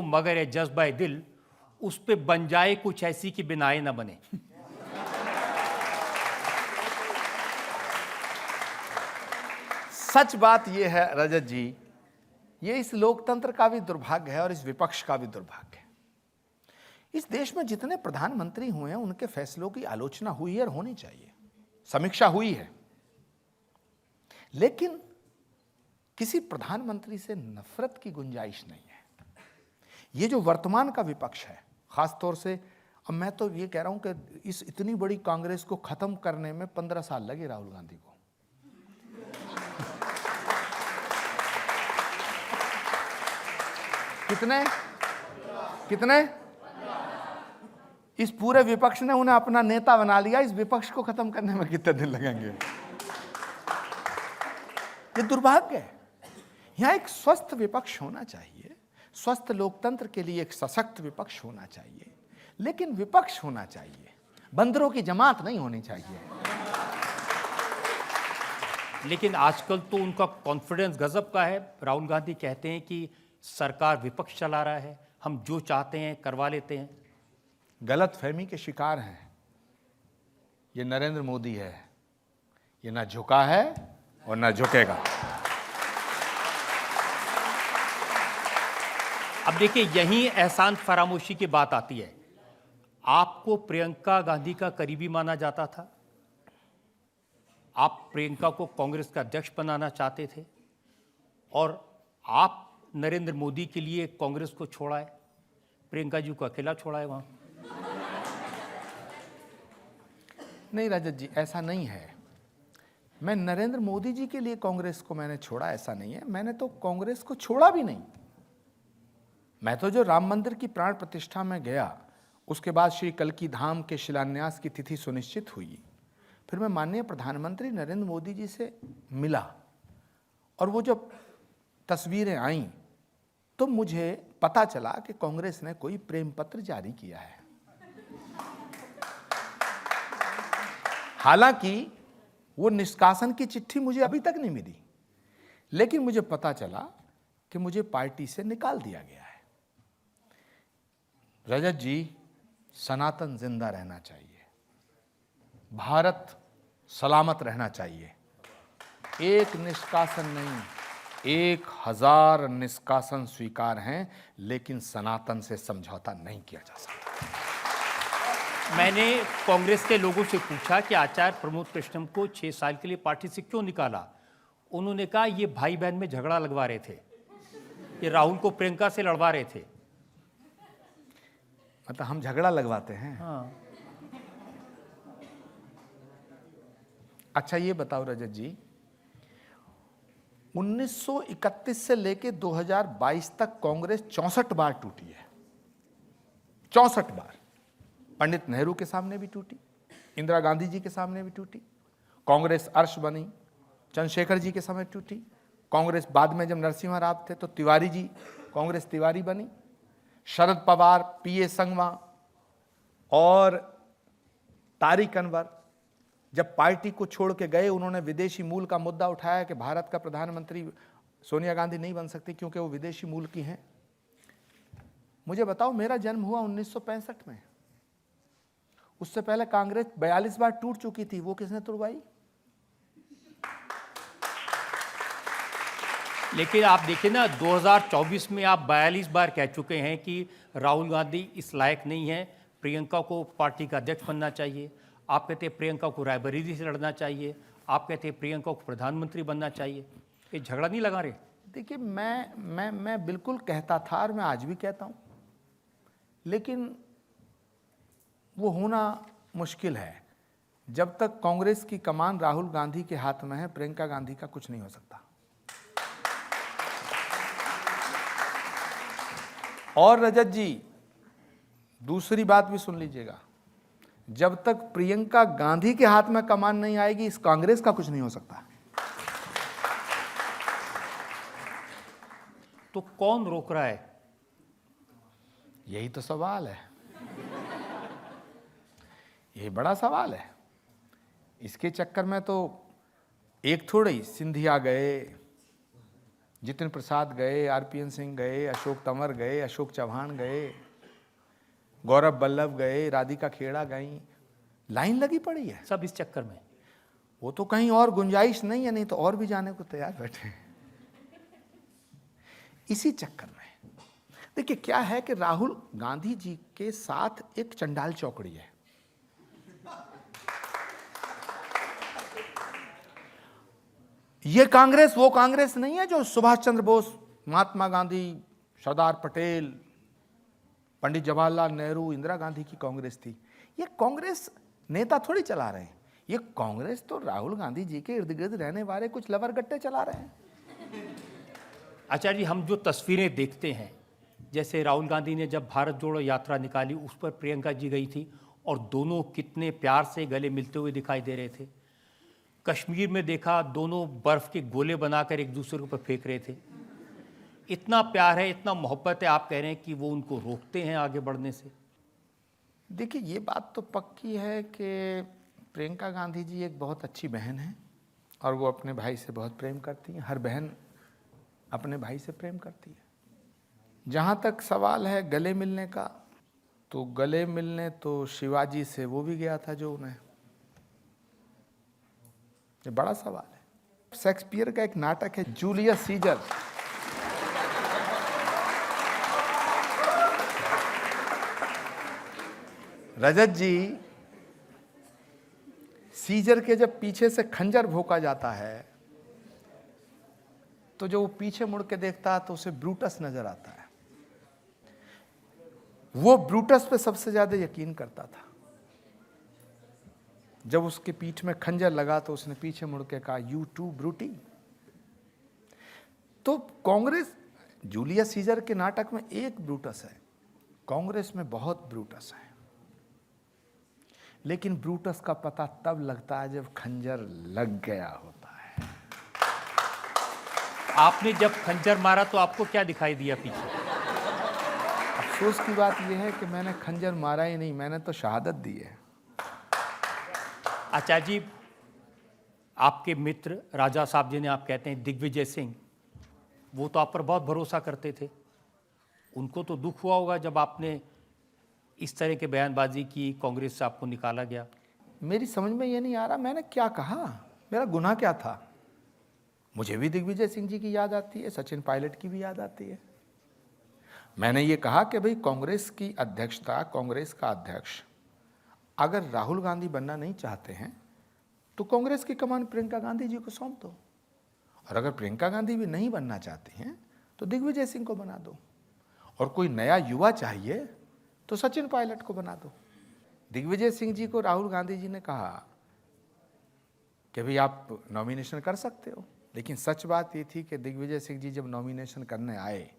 मगर ये जज्बा दिल उस पे बन जाए कुछ ऐसी कि बिनाए ना बने। सच बात यह है रजत जी, ये इस लोकतंत्र का भी दुर्भाग्य है और इस विपक्ष का भी दुर्भाग्य है। इस देश में जितने प्रधानमंत्री हुए हैं उनके फैसलों की आलोचना हुई है और होनी चाहिए, समीक्षा हुई है, लेकिन किसी प्रधानमंत्री से नफरत की गुंजाइश नहीं है। ये जो वर्तमान का विपक्ष है, खासतौर से, अब मैं तो ये कह रहा हूं कि इस इतनी बड़ी कांग्रेस को खत्म करने में 15 साल लगे राहुल गांधी को। कितने? इस पूरे विपक्ष ने उन्हें अपना नेता बना लिया। इस विपक्ष को खत्म करने में कितने दिन लगेंगे? ये दुर्भाग्य है। यहां एक स्वस्थ विपक्ष होना चाहिए, स्वस्थ लोकतंत्र के लिए एक सशक्त विपक्ष होना चाहिए, लेकिन विपक्ष होना चाहिए, बंदरों की जमात नहीं होनी चाहिए। लेकिन आजकल तो उनका कॉन्फिडेंस गजब का है। राहुल गांधी कहते हैं कि सरकार विपक्ष चला रहा है, हम जो चाहते हैं करवा लेते हैं। गलत फहमी के शिकार हैं। ये नरेंद्र मोदी है, ये ना झुका है और ना झुकेगा। अब देखिए, यहीं एहसान फरामोशी की बात आती है। आपको प्रियंका गांधी का करीबी माना जाता था, आप प्रियंका को कांग्रेस का अध्यक्ष बनाना चाहते थे, और आप नरेंद्र मोदी के लिए कांग्रेस को छोड़ा है, प्रियंका जी को अकेला छोड़ा है वहाँ? नहीं रजत जी, ऐसा नहीं है। मैं नरेंद्र मोदी जी के लिए कांग्रेस को मैंने छोड़ा, ऐसा नहीं है। मैंने तो कांग्रेस को छोड़ा भी नहीं। मैं तो जो राम मंदिर की प्राण प्रतिष्ठा में गया, उसके बाद श्री कल्की धाम के शिलान्यास की तिथि सुनिश्चित हुई, फिर मैं माननीय प्रधानमंत्री नरेंद्र मोदी जी से मिला और वो जब तस्वीरें आईं तो मुझे पता चला कि कांग्रेस ने कोई प्रेम पत्र जारी किया है। हालांकि वो निष्कासन की चिट्ठी मुझे अभी तक नहीं मिली, लेकिन मुझे पता चला कि मुझे पार्टी से निकाल दिया गया है। रजत जी, सनातन जिंदा रहना चाहिए, भारत सलामत रहना चाहिए। एक निष्कासन नहीं, 1000 निष्कासन स्वीकार हैं, लेकिन सनातन से समझौता नहीं किया जा सकता। मैंने कांग्रेस के लोगों से पूछा कि आचार्य प्रमोद कृष्णम को 6 साल के लिए पार्टी से क्यों निकाला। उन्होंने कहा ये भाई बहन में झगड़ा लगवा रहे थे, ये राहुल को प्रियंका से लड़वा रहे थे। मतलब हम झगड़ा लगवाते हैं? हाँ। अच्छा ये बताओ रजत जी, 1931 से लेके 2022 तक कांग्रेस 64 बार टूटी है। 64 बार। पंडित नेहरू के सामने भी टूटी, इंदिरा गांधी जी के सामने भी टूटी, कांग्रेस अर्श बनी, चंद्रशेखर जी के समय टूटी, कांग्रेस बाद में जब नरसिम्हा राव थे तो तिवारी जी, कांग्रेस तिवारी बनी, शरद पवार, पीए संगमा और तारिक अनवर जब पार्टी को छोड़ के गए, उन्होंने विदेशी मूल का मुद्दा उठाया कि भारत का प्रधानमंत्री सोनिया गांधी नहीं बन सकती क्योंकि वो विदेशी मूल की हैं। मुझे बताओ, मेरा जन्म हुआ 1965 में, उससे पहले कांग्रेस 42 बार टूट चुकी थी, वो किसने तुड़वाई? लेकिन आप देखिए ना, 2024 में आप 42 बार कह चुके हैं कि राहुल गांधी इस लायक नहीं है, प्रियंका को पार्टी का अध्यक्ष बनना चाहिए। आप कहते हैं प्रियंका को रायबरेली से लड़ना चाहिए, आप कहते हैं प्रियंका को प्रधानमंत्री बनना चाहिए। ये झगड़ा नहीं लगा रहे? देखिए, मैं बिल्कुल कहता था और मैं आज भी कहता हूं, लेकिन वो होना मुश्किल है। जब तक कांग्रेस की कमान राहुल गांधी के हाथ में है, प्रियंका गांधी का कुछ नहीं हो सकता। और रजत जी, दूसरी बात भी सुन लीजिएगा, जब तक प्रियंका गांधी के हाथ में कमान नहीं आएगी, इस कांग्रेस का कुछ नहीं हो सकता। तो कौन रोक रहा है? यही तो सवाल है, यही बड़ा सवाल है। इसके चक्कर में तो एक थोड़ी सिंधिया गए, जितिन प्रसाद गए, आरपीएन सिंह गए, अशोक तंवर गए, अशोक चौहान गए, गौरव बल्लभ गए, राधिका खेड़ा गई, लाइन लगी पड़ी है सब इस चक्कर में। वो तो कहीं और गुंजाइश नहीं है, नहीं तो और भी जाने को तैयार बैठे हैं इसी चक्कर में। देखिए क्या है कि राहुल गांधी जी के साथ एक चंडाल चौकड़ी है। ये कांग्रेस वो कांग्रेस नहीं है जो सुभाष चंद्र बोस, महात्मा गांधी, सरदार पटेल, पंडित जवाहरलाल नेहरू, इंदिरा गांधी की कांग्रेस थी। ये कांग्रेस नेता थोड़ी चला रहे हैं, ये कांग्रेस तो राहुल गांधी जी के इर्द गिर्द रहने वाले कुछ लवर गट्टे चला रहे हैं। आचार्य जी, हम जो तस्वीरें देखते हैं, जैसे राहुल गांधी ने जब भारत जोड़ो यात्रा निकाली, उस पर प्रियंका जी गई थी और दोनों कितने प्यार से गले मिलते हुए दिखाई दे रहे थे। कश्मीर में देखा, दोनों बर्फ के गोले बनाकर एक दूसरे के ऊपर फेंक रहे थे। इतना प्यार है, इतना मोहब्बत है, आप कह रहे हैं कि वो उनको रोकते हैं आगे बढ़ने से? देखिए, ये बात तो पक्की है कि प्रियंका गांधी जी एक बहुत अच्छी बहन है और वो अपने भाई से बहुत प्रेम करती हैं। हर बहन अपने भाई से प्रेम करती है। जहाँ तक सवाल है गले मिलने का, तो गले मिलने तो शिवाजी से वो भी गया था जो उन्हें, ये बड़ा सवाल है। शेक्सपियर का एक नाटक है जूलियस सीजर, रजत जी, सीजर के जब पीछे से खंजर भोंका जाता है तो जो वो पीछे मुड़ के देखता है तो उसे ब्रूटस नजर आता है। वो ब्रूटस पे सबसे ज्यादा यकीन करता था। जब उसके पीठ में खंजर लगा तो उसने पीछे मुड़ के कहा, यू टू ब्रूटी। तो कांग्रेस, जूलियस सीजर के नाटक में एक ब्रूटस है, कांग्रेस में बहुत ब्रूटस है। लेकिन ब्रूटस का पता तब लगता है जब खंजर लग गया होता है। आपने जब खंजर मारा तो आपको क्या दिखाई दिया पीछे? अफसोस की बात यह है कि मैंने खंजर मारा ही नहीं, मैंने तो शहादत दी है। आचार्य जी, आपके मित्र राजा साहब जिन्हें आप कहते हैं दिग्विजय सिंह, वो तो आप पर बहुत भरोसा करते थे। उनको तो दुख हुआ होगा जब आपने इस तरह के बयानबाजी की, कांग्रेस से आपको निकाला गया। मेरी समझ में ये नहीं आ रहा मैंने क्या कहा, मेरा गुनाह क्या था। मुझे भी दिग्विजय सिंह जी की याद आती है, सचिन पायलट की भी याद आती है। मैंने ये कहा कि भाई कांग्रेस की अध्यक्षता, कांग्रेस का अध्यक्ष अगर राहुल गांधी बनना नहीं चाहते हैं तो कांग्रेस की कमान प्रियंका गांधी जी को सौंप दो, और अगर प्रियंका गांधी भी नहीं बनना चाहती हैं तो दिग्विजय सिंह को बना दो, और कोई नया युवा चाहिए तो सचिन पायलट को बना दो। दिग्विजय सिंह जी को राहुल गांधी जी ने कहा कि भाई आप नॉमिनेशन कर सकते हो, लेकिन सच बात ये थी कि दिग्विजय सिंह जी जब नॉमिनेशन करने आए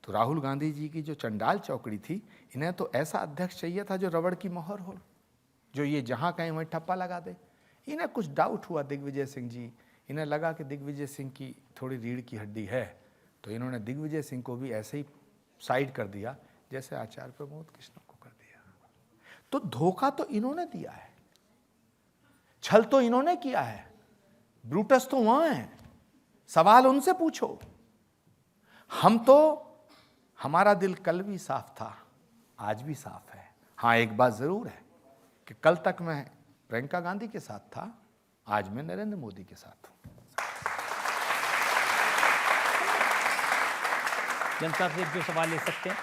तो राहुल गांधी जी की जो चंडाल चौकड़ी थी, इन्हें तो ऐसा अध्यक्ष चाहिए था जो रबड़ की मोहर हो, जो ये जहां कहीं वहीं ठप्पा लगा दे। इन्हें कुछ डाउट हुआ दिग्विजय सिंह जी, इन्हें लगा कि दिग्विजय सिंह की थोड़ी रीढ़ की हड्डी है, तो इन्होंने दिग्विजय सिंह को भी ऐसे ही साइड कर दिया जैसे आचार्य प्रमोद कृष्णम को कर दिया। तो धोखा तो इन्होंने दिया है, छल तो इन्होंने किया है, ब्रूटस तो वहां है, सवाल उनसे पूछो। हम तो, हमारा दिल कल भी साफ था, आज भी साफ है। हाँ, एक बात जरूर है कि कल तक मैं प्रियंका गांधी के साथ था, आज मैं नरेंद्र मोदी के साथ हूं। जनता से जो सवाल ले सकते हैं।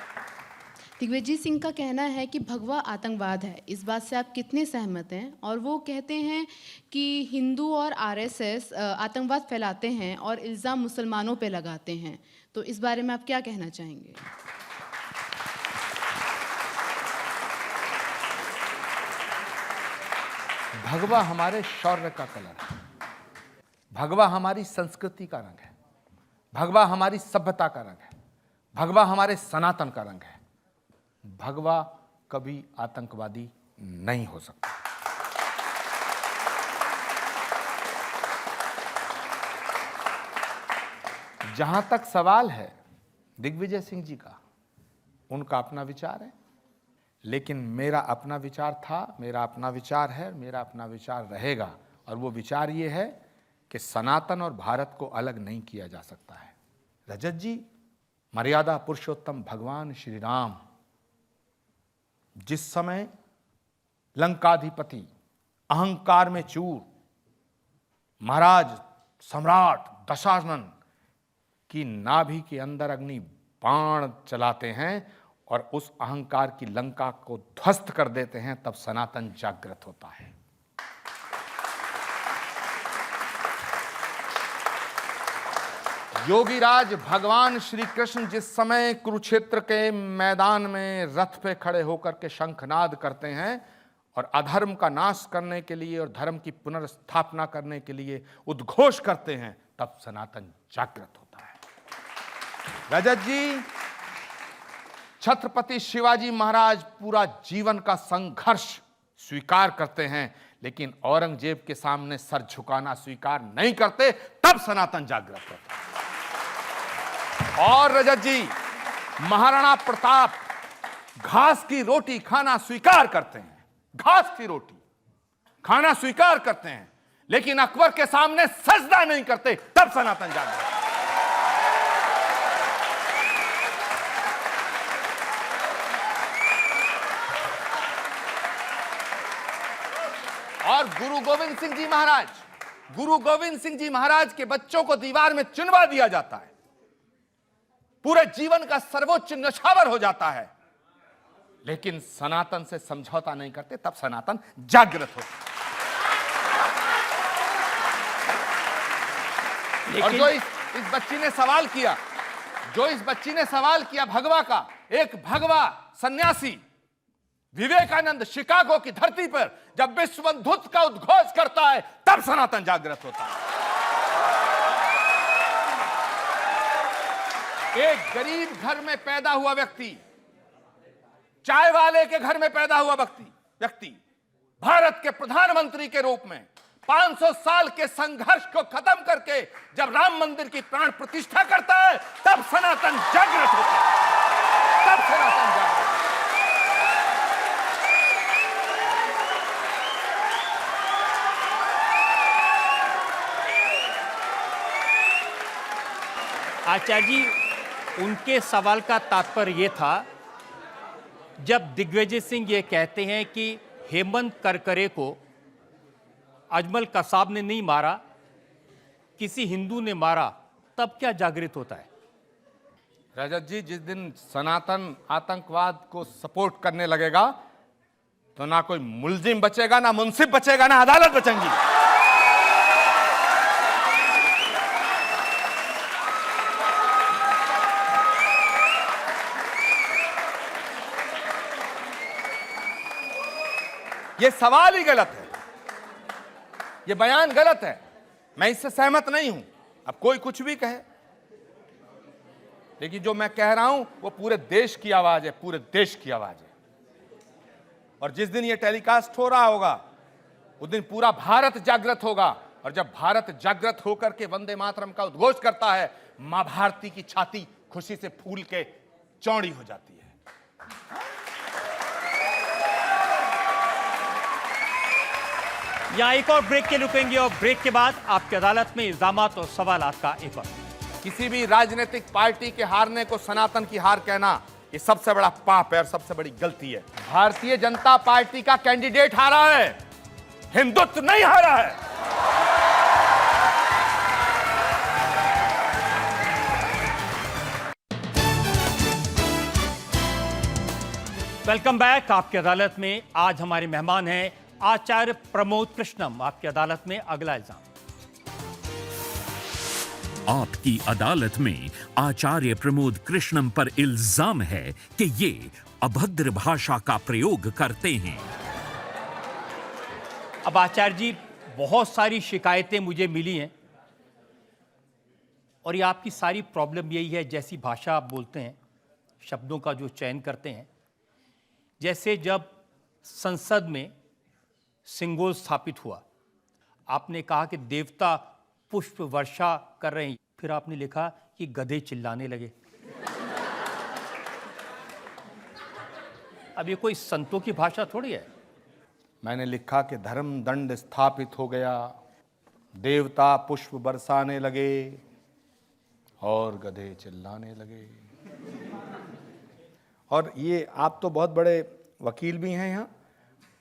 दिग्विजय सिंह का कहना है कि भगवा आतंकवाद है, इस बात से आप कितने सहमत हैं? और वो कहते हैं कि हिंदू और आरएसएस आतंकवाद फैलाते हैं और इल्ज़ाम मुसलमानों पे लगाते हैं, तो इस बारे में आप क्या कहना चाहेंगे? भगवा हमारे शौर्य का कलर है, भगवा हमारी संस्कृति का रंग है, भगवा हमारी सभ्यता का रंग है, भगवा हमारे सनातन का रंग है। भगवा कभी आतंकवादी नहीं हो सकता। जहां तक सवाल है दिग्विजय सिंह जी का, उनका अपना विचार है, लेकिन मेरा अपना विचार था, मेरा अपना विचार है, मेरा अपना विचार रहेगा। और वो विचार ये है कि सनातन और भारत को अलग नहीं किया जा सकता है। रजत जी, मर्यादा पुरुषोत्तम भगवान श्री राम जिस समय लंकाधिपति अहंकार में चूर महाराज सम्राट दशानन की नाभि के अंदर अग्नि बाण चलाते हैं और उस अहंकार की लंका को ध्वस्त कर देते हैं, तब सनातन जागृत होता है। योगीराज भगवान श्री कृष्ण जिस समय कुरुक्षेत्र के मैदान में रथ पे खड़े होकर के शंखनाद करते हैं और अधर्म का नाश करने के लिए और धर्म की पुनर्स्थापना करने के लिए उद्घोष करते हैं, तब सनातन जागृत होता है। रजत जी, छत्रपति शिवाजी महाराज पूरा जीवन का संघर्ष स्वीकार करते हैं, लेकिन औरंगजेब के सामने सर झुकाना स्वीकार नहीं करते, तब सनातन जागृत होता है। और रजत जी, महाराणा प्रताप घास की रोटी खाना स्वीकार करते हैं, घास की रोटी खाना स्वीकार करते हैं, लेकिन अकबर के सामने सजदा नहीं करते, तब सनातन जागृत। और गुरु गोविंद सिंह जी महाराज के बच्चों को दीवार में चुनवा दिया जाता है, पूरे जीवन का सर्वोच्च नशावर हो जाता है, लेकिन सनातन से समझौता नहीं करते, तब सनातन जागृत होता है। और जो इस इस बच्ची ने सवाल किया, जो इस बच्ची ने सवाल किया भगवा का, एक भगवा सन्यासी विवेकानंद शिकागो की धरती पर जब विश्व बंधुत्व का उद्घोष करता है, तब सनातन जागृत होता है। एक गरीब घर में पैदा हुआ व्यक्ति, चाय वाले के घर में पैदा हुआ व्यक्ति भारत के प्रधानमंत्री के रूप में 500 साल के संघर्ष को खत्म करके जब राम मंदिर की प्राण प्रतिष्ठा करता है, तब सनातन जागृत होता है, तब सनातन जागृत। आचार्य जी, उनके सवाल का तात्पर्य ये था, जब दिग्विजय सिंह ये कहते हैं कि हेमंत करकरे को अजमल कसाब ने नहीं मारा, किसी हिंदू ने मारा, तब क्या जागृत होता है? रजत जी, जिस दिन सनातन आतंकवाद को सपोर्ट करने लगेगा तो ना कोई मुलजिम बचेगा, ना मुंसिफ बचेगा, ना अदालत बचेंगी। ये सवाल ही गलत है, ये बयान गलत है, मैं इससे सहमत नहीं हूं। अब कोई कुछ भी कहे, लेकिन जो मैं कह रहा हूं वो पूरे देश की आवाज है, पूरे देश की आवाज है। और जिस दिन ये टेलीकास्ट हो रहा होगा उस दिन पूरा भारत जागृत होगा, और जब भारत जागृत होकर के वंदे मातरम का उद्घोष करता है, मां भारती की छाती खुशी से फूल के चौड़ी हो जाती है। यहाँ एक और ब्रेक के रुकेंगे और ब्रेक के बाद आपकी अदालत में इल्जामात और सवालात का एक और। किसी भी राजनीतिक पार्टी के हारने को सनातन की हार कहना, ये सबसे बड़ा पाप है और सबसे बड़ी गलती है। भारतीय जनता पार्टी का कैंडिडेट हारा है, हिंदुत्व नहीं हारा है। Welcome back. आपकी अदालत में आज हमारे मेहमान हैं आचार्य प्रमोद कृष्णम। आपकी अदालत में अगला इल्जाम। आपकी अदालत में आचार्य प्रमोद कृष्णम पर इल्जाम है कि ये अभद्र भाषा का प्रयोग करते हैं। अब आचार्य जी, बहुत सारी शिकायतें मुझे मिली हैं और ये आपकी सारी प्रॉब्लम यही है, जैसी भाषा आप बोलते हैं, शब्दों का जो चयन करते हैं। जैसे जब संसद में सिंगोल स्थापित हुआ, आपने कहा कि देवता पुष्प वर्षा कर रहे हैं, फिर आपने लिखा कि गधे चिल्लाने लगे। अब ये कोई संतों की भाषा थोड़ी है। मैंने लिखा कि धर्म दंड स्थापित हो गया, देवता पुष्प बरसाने लगे और गधे चिल्लाने लगे। और ये आप तो बहुत बड़े वकील भी हैं यहाँ,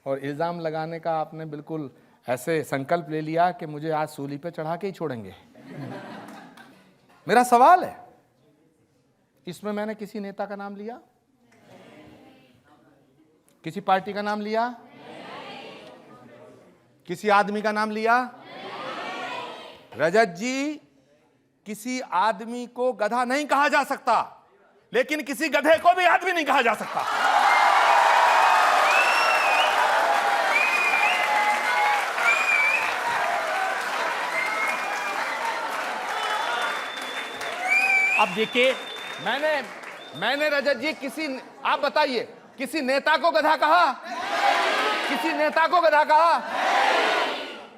और इल्ज़ाम लगाने का आपने बिल्कुल ऐसे संकल्प ले लिया कि मुझे आज सूली पे चढ़ा के ही छोड़ेंगे। मेरा सवाल है, इसमें मैंने किसी नेता का नाम लिया, किसी पार्टी का नाम लिया, किसी आदमी का नाम लिया? रजत जी, किसी आदमी को गधा नहीं कहा जा सकता, लेकिन किसी गधे को भी आदमी नहीं कहा जा सकता। अब देखिए, मैंने रजत जी आप बताइए, किसी नेता को गधा कहा? किसी नेता को गधा कहा?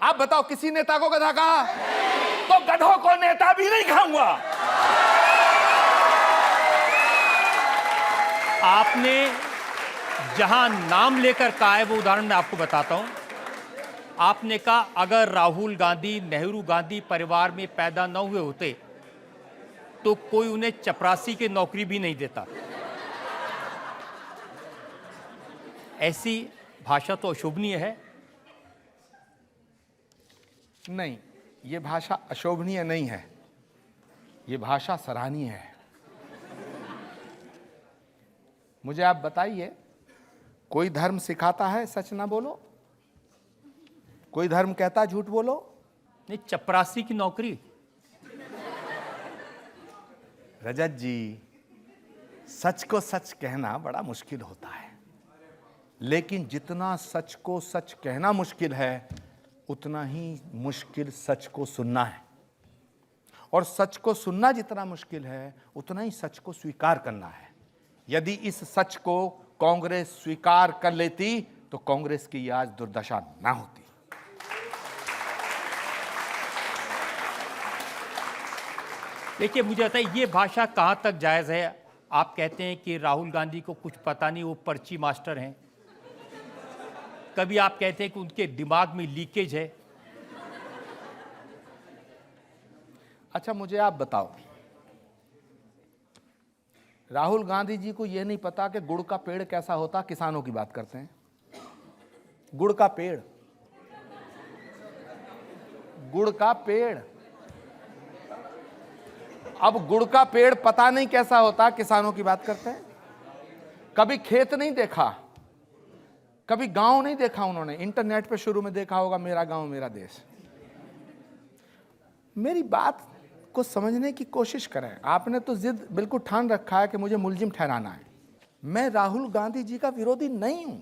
आप बताओ, किसी नेता को गधा कहा? तो गधों को नेता भी नहीं कहूंगा। आपने जहां नाम लेकर कहा है वो उदाहरण मैं आपको बताता हूं। आपने कहा अगर राहुल गांधी नेहरू गांधी परिवार में पैदा न हुए होते तो कोई उन्हें चपरासी की नौकरी भी नहीं देता। ऐसी भाषा तो अशोभनीय है। नहीं, ये भाषा अशोभनीय नहीं है, ये भाषा सराहनीय है। मुझे आप बताइए, कोई धर्म सिखाता है सच ना बोलो? कोई धर्म कहता है झूठ बोलो? नहीं, चपरासी की नौकरी रजत जी, सच को सच कहना बड़ा मुश्किल होता है, लेकिन जितना सच को सच कहना मुश्किल है, उतना ही मुश्किल सच को सुनना है। और सच को सुनना जितना मुश्किल है, उतना ही सच को स्वीकार करना है। यदि इस सच को कांग्रेस स्वीकार कर लेती तो कांग्रेस की आज दुर्दशा ना होती। देखिए, मुझे बताइए, ये भाषा कहाँ तक जायज़ है? आप कहते हैं कि राहुल गांधी को कुछ पता नहीं, वो पर्ची मास्टर हैं। कभी आप कहते हैं कि उनके दिमाग में लीकेज है। अच्छा, मुझे आप बताओ, राहुल गांधी जी को यह नहीं पता कि गुड़ का पेड़ कैसा होता? किसानों की बात करते हैं। गुड़ का पेड़, गुड़ का पेड़, अब गुड़ का पेड़ पता नहीं कैसा होता, किसानों की बात करते हैं। कभी खेत नहीं देखा, कभी गांव नहीं देखा उन्होंने। इंटरनेट पे शुरू में देखा होगा मेरा गांव मेरा देश। मेरी बात को समझने की कोशिश करें। आपने तो जिद बिल्कुल ठान रखा है कि मुझे मुलजिम ठहराना है। मैं राहुल गांधी जी का विरोधी नहीं हूं,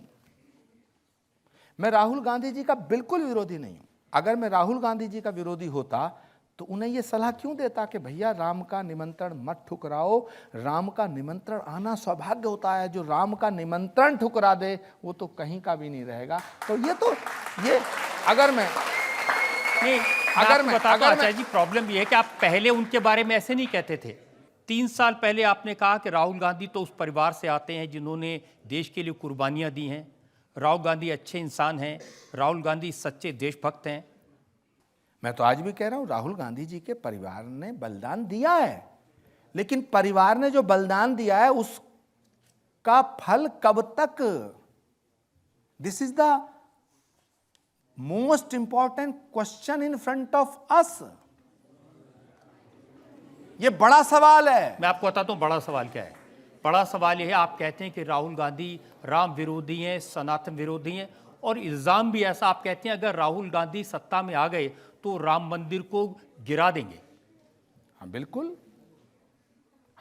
मैं राहुल गांधी जी का बिल्कुल विरोधी नहीं हूं। अगर मैं राहुल गांधी जी का विरोधी होता तो उन्हें यह सलाह क्यों देता कि भैया राम का निमंत्रण मत ठुकराओ, राम का निमंत्रण आना सौभाग्य होता है, जो राम का निमंत्रण ठुकरा दे वो तो कहीं का भी नहीं रहेगा। तो ये अगर मैं नहीं, अगर मैं मैं बताता हूं, आचार्य जी, प्रॉब्लम ये है कि आप पहले उनके बारे में ऐसे नहीं कहते थे। 3 साल पहले आपने कहा कि राहुल गांधी तो उस परिवार से आते हैं जिन्होंने देश के लिए कुर्बानियां दी हैं, राहुल गांधी अच्छे इंसान हैं, राहुल गांधी सच्चे देशभक्त हैं। मैं तो आज भी कह रहा हूं, राहुल गांधी जी के परिवार ने बलिदान दिया है, लेकिन परिवार ने जो बलिदान दिया है उसका फल कब तक? This is the most important question in front of us. ये बड़ा सवाल है। मैं आपको बताता हूं बड़ा सवाल क्या है। बड़ा सवाल यह है, आप कहते हैं कि राहुल गांधी राम विरोधी हैं, सनातन विरोधी हैं, और इल्ज़ाम भी ऐसा आप कहते हैं अगर राहुल गांधी सत्ता में आ गए तो राम मंदिर को गिरा देंगे। हाँ, बिल्कुल।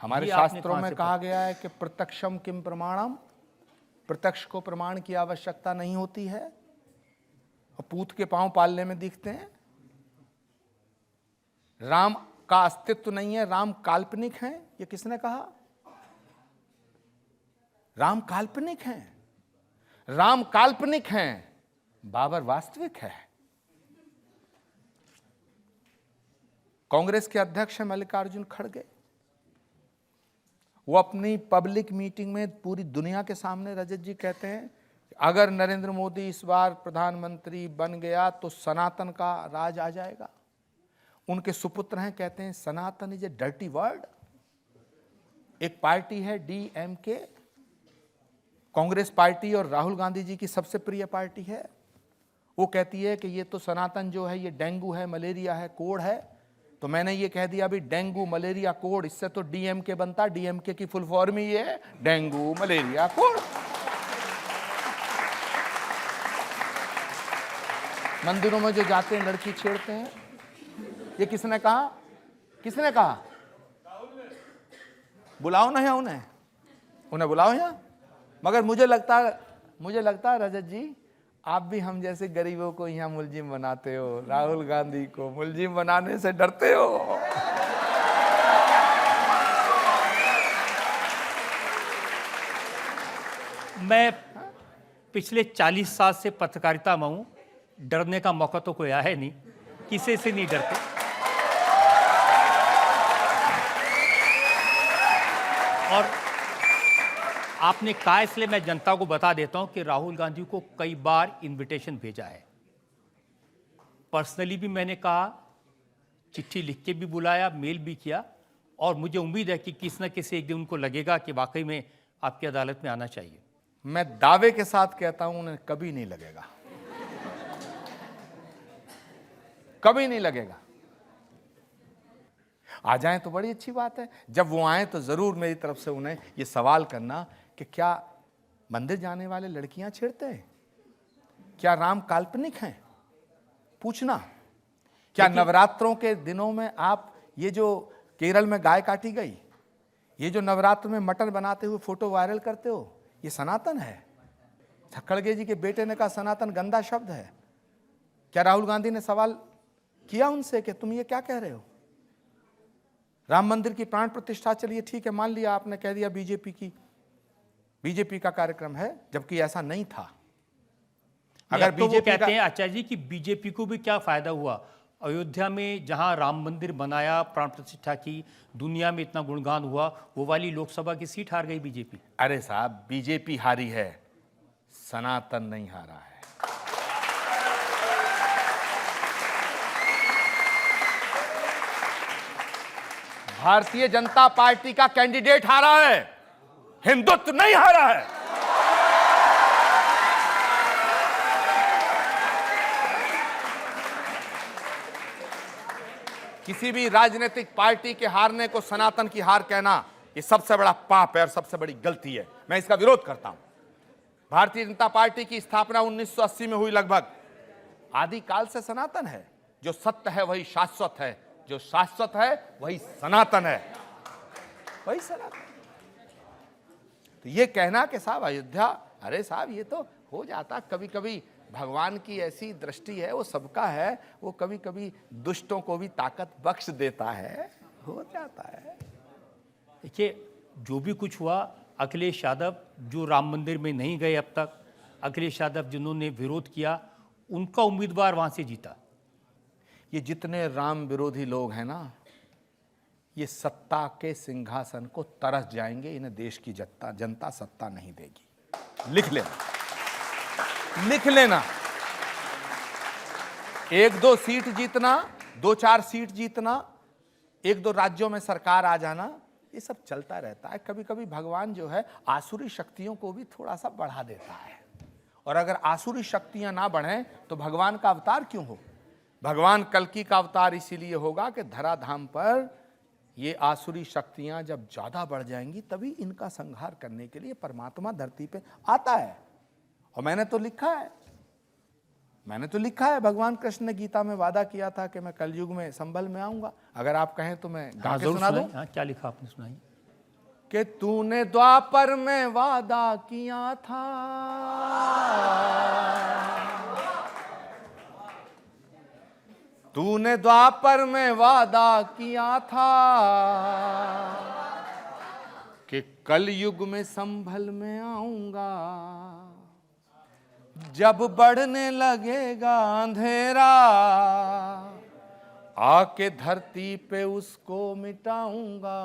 हमारे ये आपने शास्त्रों कहां में से कहा गया है कि प्रत्यक्षम किम प्रमाणम, प्रत्यक्ष को प्रमाण की आवश्यकता नहीं होती है, और पूत के पांव पालने में दिखते हैं। राम का अस्तित्व नहीं है, राम काल्पनिक हैं, ये किसने कहा? राम काल्पनिक हैं, राम काल्पनिक हैं, बाबर वास्तविक है। कांग्रेस के अध्यक्ष हैं मल्लिकार्जुन खड़गे, वो अपनी पब्लिक मीटिंग में पूरी दुनिया के सामने रजत जी कहते हैं अगर नरेंद्र मोदी इस बार प्रधानमंत्री बन गया तो सनातन का राज आ जाएगा। उनके सुपुत्र हैं, कहते हैं सनातन इज ए डर्टी वर्ड। एक पार्टी है DMK, कांग्रेस पार्टी और राहुल गांधी जी की सबसे प्रिय पार्टी है। वो कहती है कि ये तो सनातन जो है ये डेंगू है, मलेरिया है, कोढ़ है। तो मैंने ये कह दिया अभी डेंगू मलेरिया कोढ़, इससे तो DMK बनता। DMK की फुल फॉर्म ही ये है, डेंगू मलेरिया कोढ़। मंदिरों में जो जाते हैं लड़की छेड़ते हैं, ये किसने कहा? किसने कहा? बुलाओ ना यहाँ उन्हें बुलाओ यहाँ। मगर मुझे लगता है रजत जी, आप भी हम जैसे गरीबों को यहाँ मुलजिम बनाते हो, राहुल गांधी को मुलजिम बनाने से डरते हो। मैं पिछले 40 साल से पत्रकारिता में हूं, डरने का मौका तो कोई आया है नहीं, किसी से नहीं डरते। और आपने कहा, इसलिए मैं जनता को बता देता हूं कि राहुल गांधी को कई बार इनविटेशन भेजा है। पर्सनली भी मैंने कहा, चिट्ठी लिख के भी बुलाया, मेल भी किया, और मुझे उम्मीद है कि किसी न किसी एक दिन उनको लगेगा कि वाकई में आपकी अदालत में आना चाहिए। मैं दावे के साथ कहता हूं उन्हें कभी नहीं लगेगा, कभी नहीं लगेगा। आ जाएं तो बड़ी अच्छी बात है। जब वो आए तो जरूर मेरी तरफ से उन्हें ये सवाल करना कि क्या मंदिर जाने वाले लड़कियां छेड़ते हैं? क्या राम काल्पनिक हैं? पूछना। क्या नवरात्रों के दिनों में आप ये जो केरल में गाय काटी गई, ये जो नवरात्र में मटन बनाते हुए फोटो वायरल करते हो, ये सनातन है? खड़गे जी के बेटे ने कहा सनातन गंदा शब्द है। क्या राहुल गांधी ने सवाल किया उनसे कि तुम ये क्या कह रहे हो? राम मंदिर की प्राण प्रतिष्ठा, चलिए ठीक है, मान लिया आपने, कह दिया बीजेपी का कार्यक्रम है, जबकि ऐसा नहीं था। अगर तो बीजेपी कहते हैं आचार्य जी कि बीजेपी को भी क्या फायदा हुआ? अयोध्या में जहां राम मंदिर बनाया, प्राण प्रतिष्ठा की, दुनिया में इतना गुणगान हुआ, वो वाली लोकसभा की सीट हार गई बीजेपी। अरे साहब, बीजेपी हारी है, सनातन नहीं हारा है। भारतीय जनता पार्टी का कैंडिडेट हारा है, हिंदुत्व नहीं हारा है। किसी भी राजनीतिक पार्टी के हारने को सनातन की हार कहना, ये सबसे बड़ा पाप है और सबसे बड़ी गलती है। मैं इसका विरोध करता हूं। भारतीय जनता पार्टी की स्थापना 1980 में हुई लगभग। आदिकाल से सनातन है। जो सत्य है वही शाश्वत है, जो शाश्वत है वही सनातन है, वही सनातन। तो ये कहना कि साहब अयोध्या, अरे साहब ये तो हो जाता, कभी कभी भगवान की ऐसी दृष्टि है, वो सबका है, वो कभी कभी दुष्टों को भी ताकत बख्श देता है, हो जाता है। देखिए, जो भी कुछ हुआ, अखिलेश यादव जो राम मंदिर में नहीं गए अब तक, अखिलेश यादव जिन्होंने विरोध किया, उनका उम्मीदवार वहां से जीता। ये जितने राम विरोधी लोग हैं ना, ये सत्ता के सिंहासन को तरस जाएंगे, इन्हें देश की जनता सत्ता नहीं देगी। लिख लेना, लिख लेना। 1-2 सीट जीतना, 2-4 सीट जीतना, 1-2 राज्यों में सरकार आ जाना, ये सब चलता रहता है। कभी कभी भगवान जो है आसुरी शक्तियों को भी थोड़ा सा बढ़ा देता है, और अगर आसुरी शक्तियां ना बढ़ें तो भगवान का अवतार क्यों हो? भगवान कल्कि का अवतार इसीलिए होगा कि धराधाम पर ये आसुरी शक्तियां जब ज्यादा बढ़ जाएंगी, तभी इनका संहार करने के लिए परमात्मा धरती पे आता है। और मैंने तो लिखा है, भगवान कृष्ण ने गीता में वादा किया था कि मैं कलयुग में संभल में आऊंगा। अगर आप कहें तो मैं गा के सुना दूं। क्या लिखा आपने, सुनाइए। कि तूने द्वापर में वादा किया था, तूने द्वापर में वादा किया था कि कलयुग में संभल में आऊंगा। जब बढ़ने लगेगा अंधेरा, आके धरती पे उसको मिटाऊंगा।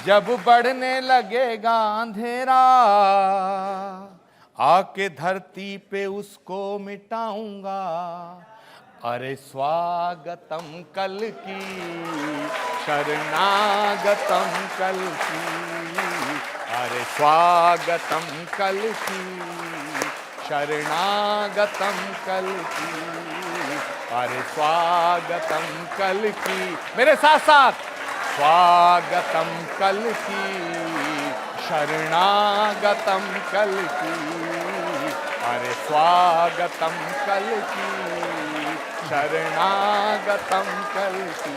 जब बढ़ने लगेगा अंधेरा, आके धरती पे उसको मिटाऊंगा। अरे स्वागतम कल की, शरणागतम कल की, अरे स्वागतम कल की, शरणागतम कल की, अरे स्वागतम कल की। मेरे साथ साथ, स्वागतम कल की, शरणागतम कल की, अरे स्वागतम कल की, शरणागतम कल की,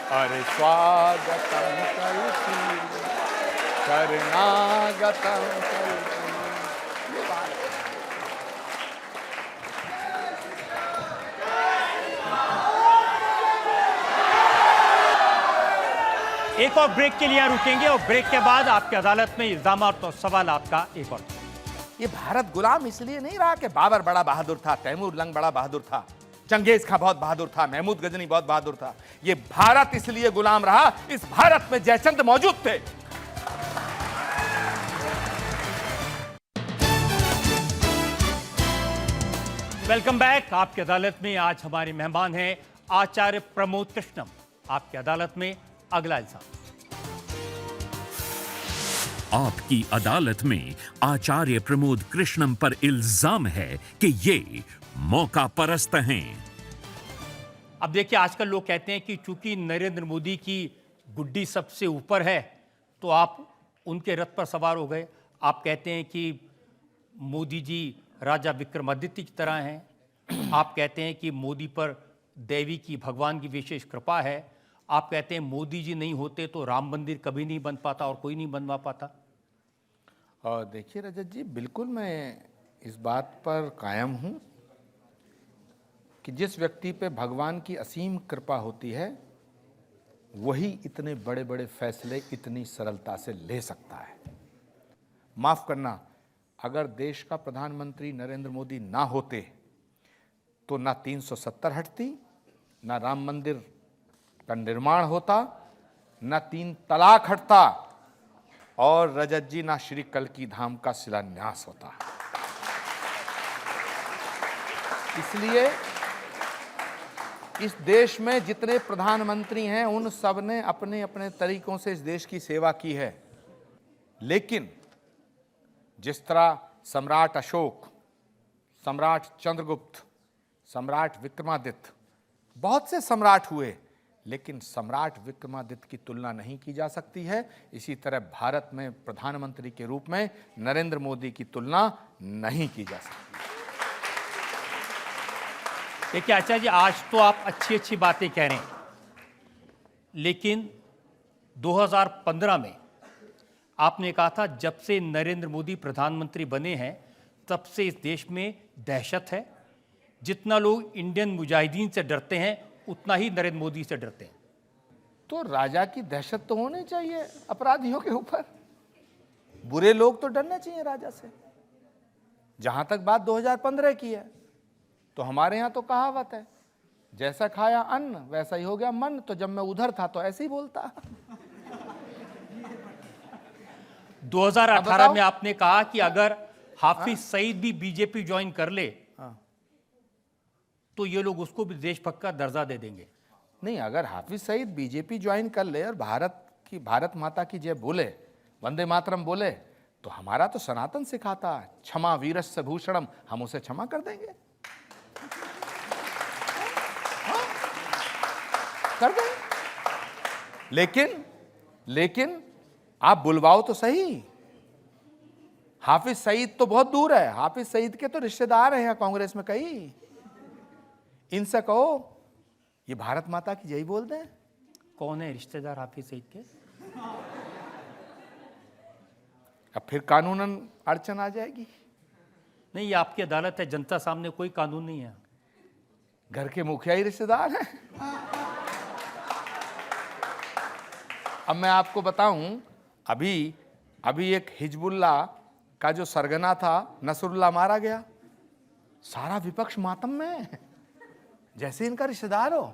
अरे स्वागतम कल की, शरणागतम कल की। एक और ब्रेक के लिए यहाँ रुकेंगे, और ब्रेक के बाद आपकी अदालत में इल्जाम और सवाल आपका एक और। ये भारत गुलाम इसलिए नहीं रहा कि बाबर बड़ा बहादुर था, तैमूर लंग बड़ा बहादुर था, चंगेज खां बहुत बहादुर था, महमूद गजनी बहुत बहादुर था। ये भारत इसलिए गुलाम रहा, इस भारत में जयचंद मौजूद थे। Welcome back. आपकी अदालत में आज हमारे मेहमान हैं आचार्य प्रमोद कृष्णम। आपकी अदालत में अगला इल्जाम। आपकी अदालत में आचार्य प्रमोद कृष्णम पर इल्जाम है कि ये मौका परस्त हैं। अब देखिए, आजकल लोग कहते हैं कि चूंकि नरेंद्र मोदी की गुड्डी सबसे ऊपर है, तो आप उनके रथ पर सवार हो गए। आप कहते हैं कि मोदी जी राजा विक्रमादित्य की तरह हैं। आप कहते हैं कि मोदी पर देवी की, भगवान की विशेष कृपा है। आप कहते हैं मोदी जी नहीं होते तो राम मंदिर कभी नहीं बन पाता और कोई नहीं बनवा पाता। और देखिए रजत जी, बिल्कुल मैं इस बात पर कायम हूँ कि जिस व्यक्ति पे भगवान की असीम कृपा होती है वही इतने बड़े बड़े फैसले इतनी सरलता से ले सकता है। माफ करना, अगर देश का प्रधानमंत्री नरेंद्र मोदी ना होते तो ना 370 हटती, ना राम मंदिर का निर्माण होता, ना 3 तलाक हटता, और रजत जी ना श्री कल्की धाम का शिलान्यास होता। इसलिए इस देश में जितने प्रधानमंत्री हैं उन सब ने अपने अपने तरीकों से इस देश की सेवा की है, लेकिन जिस तरह सम्राट अशोक, सम्राट चंद्रगुप्त, सम्राट विक्रमादित्य, बहुत से सम्राट हुए, लेकिन सम्राट विक्रमादित्य की तुलना नहीं की जा सकती है। इसी तरह भारत में प्रधानमंत्री के रूप में नरेंद्र मोदी की तुलना नहीं की जा सकती। देखिए आचार्य जी, आज तो आप अच्छी अच्छी बातें कह रहे हैं, लेकिन 2015 में आपने कहा था जब से नरेंद्र मोदी प्रधानमंत्री बने हैं तब से इस देश में दहशत है। जितना लोग इंडियन मुजाहिदीन से डरते हैं उतना ही नरेंद्र मोदी से डरते हैं। तो राजा की दहशत तो होनी चाहिए अपराधियों के ऊपर। बुरे लोग तो डरने चाहिए राजा से। जहां तक बात 2015 की है, तो हमारे यहां तो कहावत है, जैसा खाया अन्न वैसा ही हो गया मन। तो जब मैं उधर था तो ऐसे ही बोलता। 2018 में आपने कहा कि अगर हाफिज सईद भी बीजेपी ज्वाइन कर ले तो ये लोग उसको भी देशभक्त का दर्जा दे देंगे। नहीं, अगर हाफिज सईद बीजेपी ज्वाइन कर ले और भारत माता की जय बोले, वंदे मातरम बोले, तो हमारा तो सनातन सिखाता है क्षमा वीरस्य भूषणम, हम उसे क्षमा कर देंगे, कर देंगे। लेकिन आप बुलवाओ तो सही। हाफिज सईद तो बहुत दूर है, हाफिज सईद के तो रिश्तेदार हैं कांग्रेस में कई। इनसे कहो ये भारत माता की जय बोल दें। कौन है रिश्तेदार हाफिज सईद के? अब फिर कानूनन अड़चन आ जाएगी। नहीं, ये आपकी अदालत है, जनता सामने कोई कानून नहीं है। घर के मुखिया ही रिश्तेदार हैं। अब मैं आपको बताऊं, अभी एक हिजबुल्ला का जो सरगना था नसरुल्लाह मारा गया, सारा विपक्ष मातम में, जैसे इनका रिश्तेदार हो।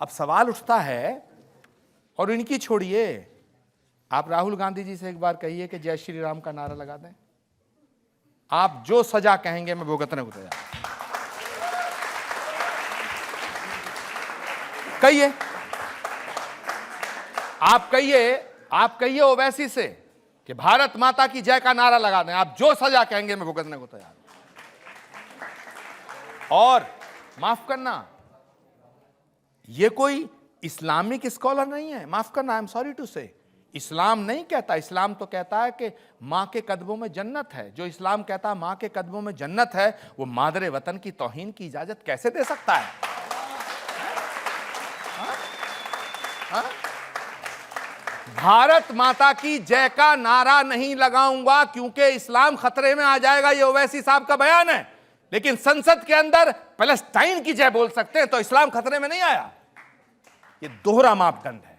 अब सवाल उठता है, और इनकी छोड़िए, आप राहुल गांधी जी से एक बार कहिए कि जय श्री राम का नारा लगा दें। आप जो सजा कहेंगे मैं भुगतने को तैयार। कहिए, आप कहिए ओवैसी से कि भारत माता की जय का नारा लगा दें। आप जो सजा कहेंगे मैं भुगतने को तैयार। और माफ करना, ये कोई इस्लामिक स्कॉलर नहीं है, माफ करना, आई एम सॉरी टू से। इस्लाम नहीं कहता, इस्लाम तो कहता है कि मां के कदमों में जन्नत है। जो इस्लाम कहता है मां के कदमों में जन्नत है, वो मादरे वतन की तौहीन की इजाजत कैसे दे सकता है? हा? भारत माता की जय का नारा नहीं लगाऊंगा क्योंकि इस्लाम खतरे में आ जाएगा, ये ओवैसी साहब का बयान है। लेकिन संसद के अंदर पैलेस्टाइन की जय बोल सकते हैं, तो इस्लाम खतरे में नहीं आया। ये दोहरा मापदंड है।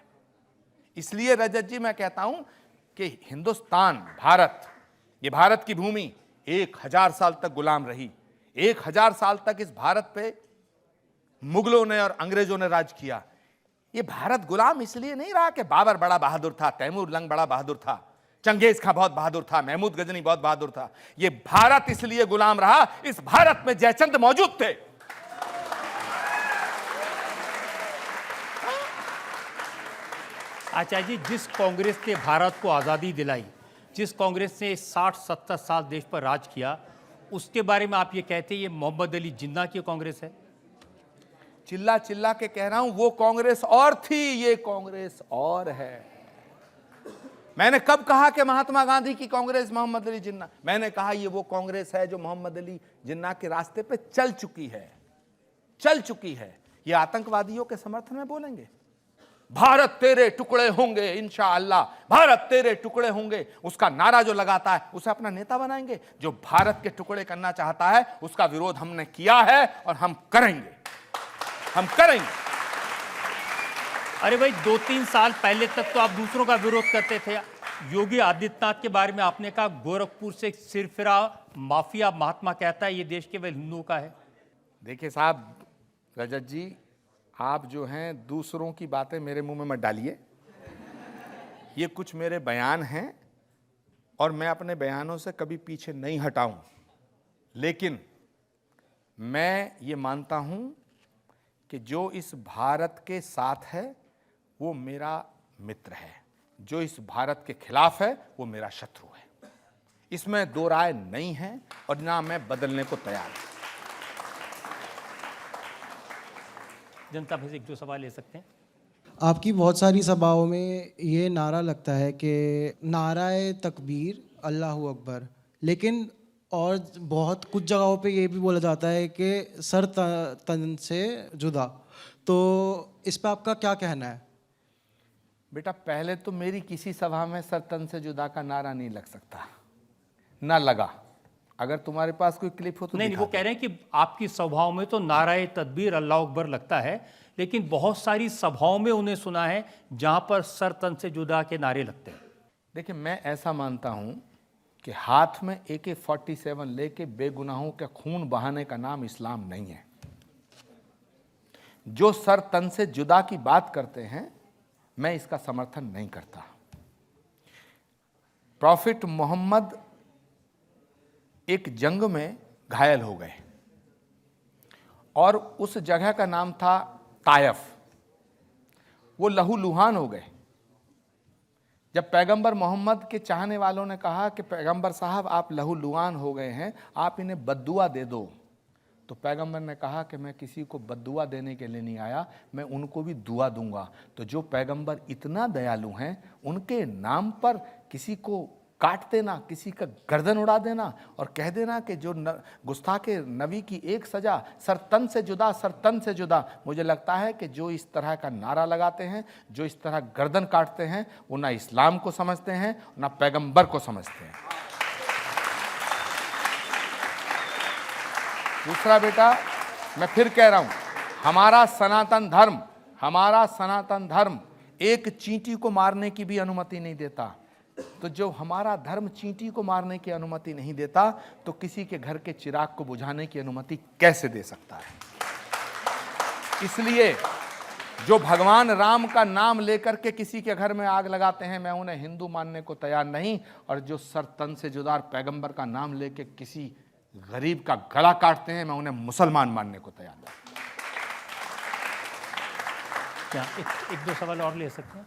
इसलिए रजत जी मैं कहता हूं कि हिंदुस्तान, भारत, ये भारत की भूमि 1000 साल तक गुलाम रही। 1000 साल तक इस भारत पे मुगलों ने और अंग्रेजों ने राज किया। ये भारत गुलाम इसलिए नहीं रहा कि बाबर बड़ा बहादुर था, तैमूर लंग बड़ा बहादुर था, चंगेज खां बहुत बहादुर था, महमूद गजनी बहुत बहादुर था। ये भारत इसलिए गुलाम रहा, इस भारत में जयचंद मौजूद थे। आचार्य जी, जिस कांग्रेस ने भारत को आज़ादी दिलाई, जिस कांग्रेस ने 60-70 साल देश पर राज किया, उसके बारे में आप ये कहते हैं ये मोहम्मद अली जिन्ना की कांग्रेस है? चिल्ला चिल्ला के कह रहा हूं, वो कांग्रेस और थी, ये कांग्रेस और है। मैंने कब कहा कि महात्मा गांधी की कांग्रेस मोहम्मद अली जिन्ना? मैंने कहा ये वो कांग्रेस है जो मोहम्मद अली जिन्ना के रास्ते पे चल चुकी है। चल चुकी है, ये आतंकवादियों के समर्थन में बोलेंगे। भारत तेरे टुकड़े होंगे, इंशाअल्लाह भारत तेरे टुकड़े होंगे, उसका नारा जो लगाता है उसे अपना नेता बनाएंगे। जो भारत के टुकड़े करना चाहता है उसका विरोध हमने किया है और हम करेंगे, हम करेंगे। अरे भाई 2-3 साल पहले तक तो आप दूसरों का विरोध करते थे। योगी आदित्यनाथ के बारे में आपने कहा गोरखपुर से सिरफिरा माफिया महात्मा कहता है ये देश केवल हिंदुओं का है। देखिए साहब, रजत जी, आप जो हैं दूसरों की बातें मेरे मुंह में मत डालिए। ये कुछ मेरे बयान हैं और मैं अपने बयानों से कभी पीछे नहीं हटाऊं, लेकिन मैं ये मानता हूं कि जो इस भारत के साथ है वो मेरा मित्र है, जो इस भारत के खिलाफ है वो मेरा शत्रु है। इसमें दो राय नहीं है और ना मैं बदलने को तैयार हूं। जनता से एक दो सवाल ले सकते हैं। आपकी बहुत सारी सभाओं में ये नारा लगता है कि नाराए तकबीर अल्लाहू अकबर, लेकिन और बहुत कुछ जगहों पे ये भी बोला जाता है कि सर तन से जुदा। तो इस पे आपका क्या कहना है? बेटा, पहले तो मेरी किसी सभा में सर तन से जुदा का नारा नहीं लग सकता, ना लगा। अगर तुम्हारे पास कोई क्लिप हो तो नहीं, वो कह रहे हैं कि आपकी सभाओं में तो नाराए तकबीर अल्लाह अकबर लगता है, लेकिन बहुत सारी सभाओं में उन्हें सुना है जहां पर सर तन से जुदा के नारे लगते हैं। देखिए, मैं ऐसा मानता हूं कि हाथ में AK-47 लेके बेगुनाहों का खून बहाने का नाम इस्लाम नहीं है। जो सर तन से जुदा की बात करते हैं, मैं इसका समर्थन नहीं करता। प्रॉफिट मोहम्मद एक जंग में घायल हो गए और उस जगह का नाम था तायफ। वो लहूलुहान हो गए। जब पैगंबर मोहम्मद के चाहने वालों ने कहा कि पैगंबर साहब आप लहूलुहान हो गए हैं, आप इन्हें बद्दुआ दे दो, तो पैगंबर ने कहा कि मैं किसी को बद्दुआ देने के लिए नहीं आया, मैं उनको भी दुआ दूंगा। तो जो पैगंबर इतना दयालु हैं, उनके नाम पर किसी को काट देना, किसी का गर्दन उड़ा देना और कह देना कि जो गुस्ताखे नबी की एक सजा सर तन से जुदा, सर तन से जुदा। मुझे लगता है कि जो इस तरह का नारा लगाते हैं, जो इस तरह गर्दन काटते हैं, वो ना इस्लाम को समझते हैं ना पैगंबर को समझते हैं। दूसरा बेटा, मैं फिर कह रहा हूं, हमारा सनातन धर्म एक चींटी को मारने की भी अनुमति नहीं देता। तो जो हमारा धर्म चींटी को मारने की अनुमति नहीं देता, तो किसी के घर के चिराग को बुझाने की अनुमति कैसे दे सकता है? इसलिए जो भगवान राम का नाम लेकर के किसी के घर में आग लगाते हैं, मैं उन्हें हिंदू मानने को तैयार नहीं। और जो सर तन से जुदा पैगंबर का नाम लेकर किसी गरीब का गला काटते हैं, मैं उन्हें मुसलमान मानने को तैयार नहीं। क्या एक दो सवाल और ले सकते हैं?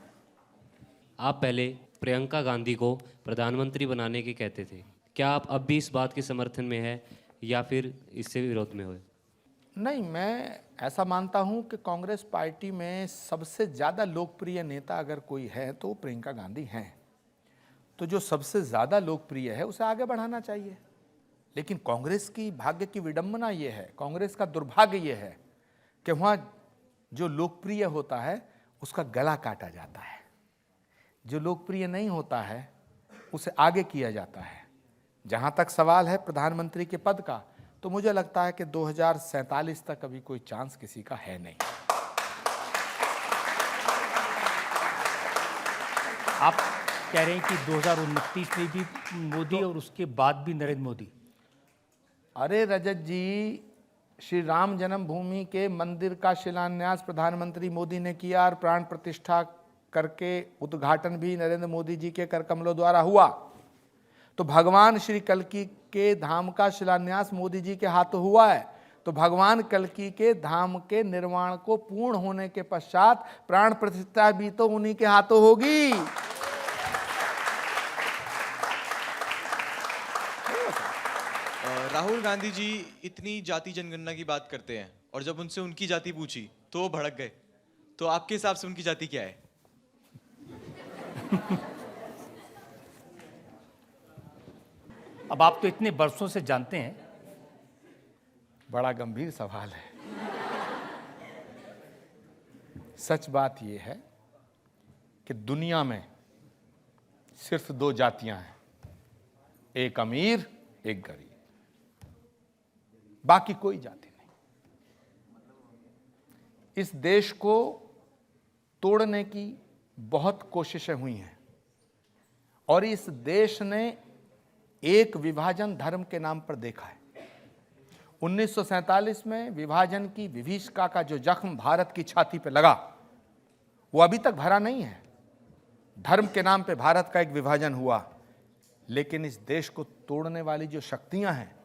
आप पहले प्रियंका गांधी को प्रधानमंत्री बनाने के कहते थे, क्या आप अब भी इस बात के समर्थन में है या फिर इससे विरोध में हुए? नहीं, मैं ऐसा मानता हूं कि कांग्रेस पार्टी में सबसे ज़्यादा लोकप्रिय नेता अगर कोई है तो प्रियंका गांधी हैं। तो जो सबसे ज़्यादा लोकप्रिय है उसे आगे बढ़ाना चाहिए। लेकिन कांग्रेस की भाग्य की विडंबना ये है, कांग्रेस का दुर्भाग्य ये है कि वहाँ जो लोकप्रिय होता है उसका गला काटा जाता है, जो लोकप्रिय नहीं होता है उसे आगे किया जाता है। जहाँ तक सवाल है प्रधानमंत्री के पद का, तो मुझे लगता है कि 2047 तक अभी कोई चांस किसी का है नहीं। आप कह रहे हैं कि 2029 में भी मोदी और उसके बाद भी नरेंद्र मोदी? अरे रजत जी, श्री राम जन्मभूमि के मंदिर का शिलान्यास प्रधानमंत्री मोदी ने किया और प्राण प्रतिष्ठा करके उद्घाटन भी नरेंद्र मोदी जी के कर कमलों द्वारा हुआ। तो भगवान श्री कल्की के धाम का शिलान्यास मोदी जी के हाथों हुआ है। तो भगवान कल्की के धाम के निर्माण को पूर्ण होने के पश्चात प्राण प्रतिष्ठा भी तो उन्हीं के हाथों होगी। राहुल गांधी जी इतनी जाति जनगणना की बात करते हैं और जब उनसे उनकी जाति पूछी तो वो भड़क गए। तो आपके हिसाब से उनकी जाति क्या है? अब आप तो इतने बरसों से जानते हैं। बड़ा गंभीर सवाल है। सच बात यह है कि दुनिया में सिर्फ 2 जातियां हैं, एक अमीर एक गरीब, बाकी कोई जाति नहीं। इस देश को तोड़ने की बहुत कोशिशें हुई हैं और इस देश ने एक विभाजन धर्म के नाम पर देखा है। 1947 में विभाजन की विभीषिका का जो जख्म भारत की छाती पे लगा वो अभी तक भरा नहीं है। धर्म के नाम पे भारत का एक विभाजन हुआ, लेकिन इस देश को तोड़ने वाली जो शक्तियां हैं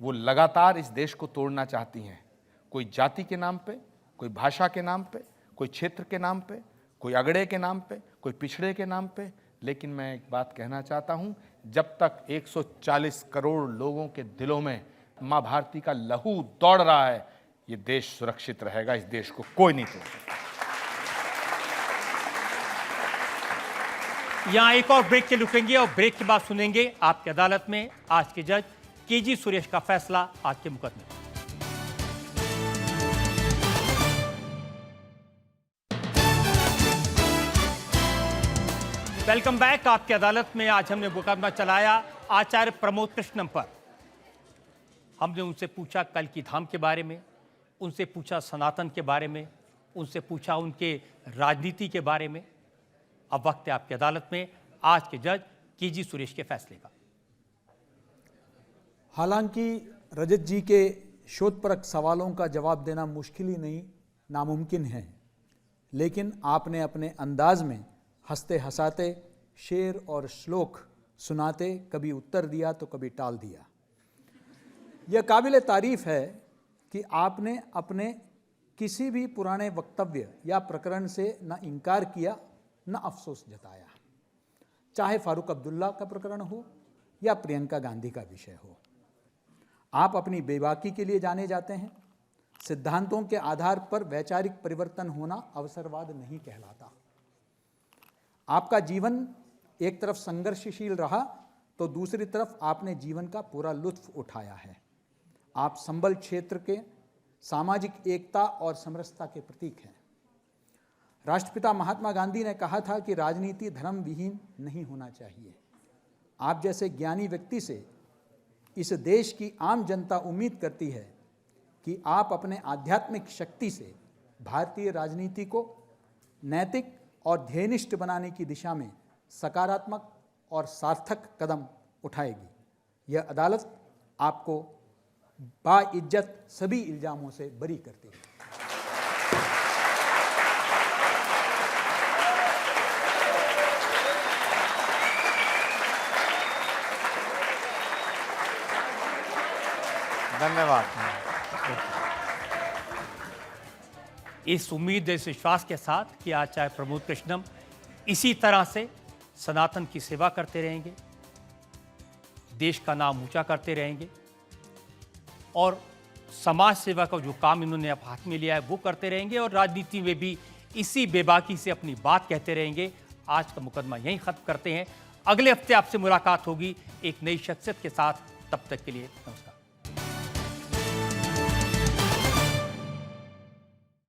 वो लगातार इस देश को तोड़ना चाहती हैं। कोई जाति के नाम पे, कोई भाषा के नाम पे, कोई क्षेत्र के नाम पे, कोई अगड़े के नाम पे, कोई पिछड़े के नाम पे। लेकिन मैं एक बात कहना चाहता हूं, जब तक 140 करोड़ लोगों के दिलों में मां भारती का लहू दौड़ रहा है, ये देश सुरक्षित रहेगा। इस देश को कोई नहीं तोड़ सकता। यहाँ एक और ब्रेक के रुकेंगे और ब्रेक के बाद सुनेंगे आपकी अदालत में आज के जज केजी सुरेश का फैसला आज के मुकदमे। Welcome back. आपकी अदालत में आज हमने मुकदमा चलाया आचार्य प्रमोद कृष्णम पर। हमने उनसे पूछा कल की धाम के बारे में, उनसे पूछा सनातन के बारे में, उनसे पूछा उनके राजनीति के बारे में। अब वक्त है आपकी अदालत में आज के जज केजी सुरेश के फैसले का। हालांकि रजत जी के शोधपरक सवालों का जवाब देना मुश्किल ही नहीं, नामुमकिन है, लेकिन आपने अपने अंदाज में हंसते हंसाते शेर और श्लोक सुनाते कभी उत्तर दिया तो कभी टाल दिया। यह काबिल तारीफ है कि आपने अपने किसी भी पुराने वक्तव्य या प्रकरण से न इनकार किया न अफसोस जताया, चाहे फारूक अब्दुल्ला का प्रकरण हो या प्रियंका गांधी का विषय हो। आप अपनी बेबाकी के लिए जाने जाते हैं। सिद्धांतों के आधार पर वैचारिक परिवर्तन होना अवसरवाद नहीं कहलाता। आपका जीवन एक तरफ संघर्षशील रहा तो दूसरी तरफ आपने जीवन का पूरा लुत्फ उठाया है। आप संबल क्षेत्र के सामाजिक एकता और समरसता के प्रतीक हैं। राष्ट्रपिता महात्मा गांधी ने कहा था कि राजनीति धर्म विहीन नहीं होना चाहिए। आप जैसे ज्ञानी व्यक्ति से इस देश की आम जनता उम्मीद करती है कि आप अपने आध्यात्मिक शक्ति से भारतीय राजनीति को नैतिक और ध्येयनिष्ठ बनाने की दिशा में सकारात्मक और सार्थक कदम उठाएगी। यह अदालत आपको बाइज्जत सभी इल्जामों से बरी करती है। धन्यवाद। इस उम्मीद, इस विश्वास के साथ कि आचार्य प्रमोद कृष्णम इसी तरह से सनातन की सेवा करते रहेंगे, देश का नाम ऊंचा करते रहेंगे और समाज सेवा का जो काम इन्होंने अब हाथ में लिया है वो करते रहेंगे और राजनीति में भी इसी बेबाकी से अपनी बात कहते रहेंगे। आज का मुकदमा यहीं खत्म करते हैं। अगले हफ्ते आपसे मुलाकात होगी एक नई शख्सियत के साथ। तब तक के लिए नमस्कार।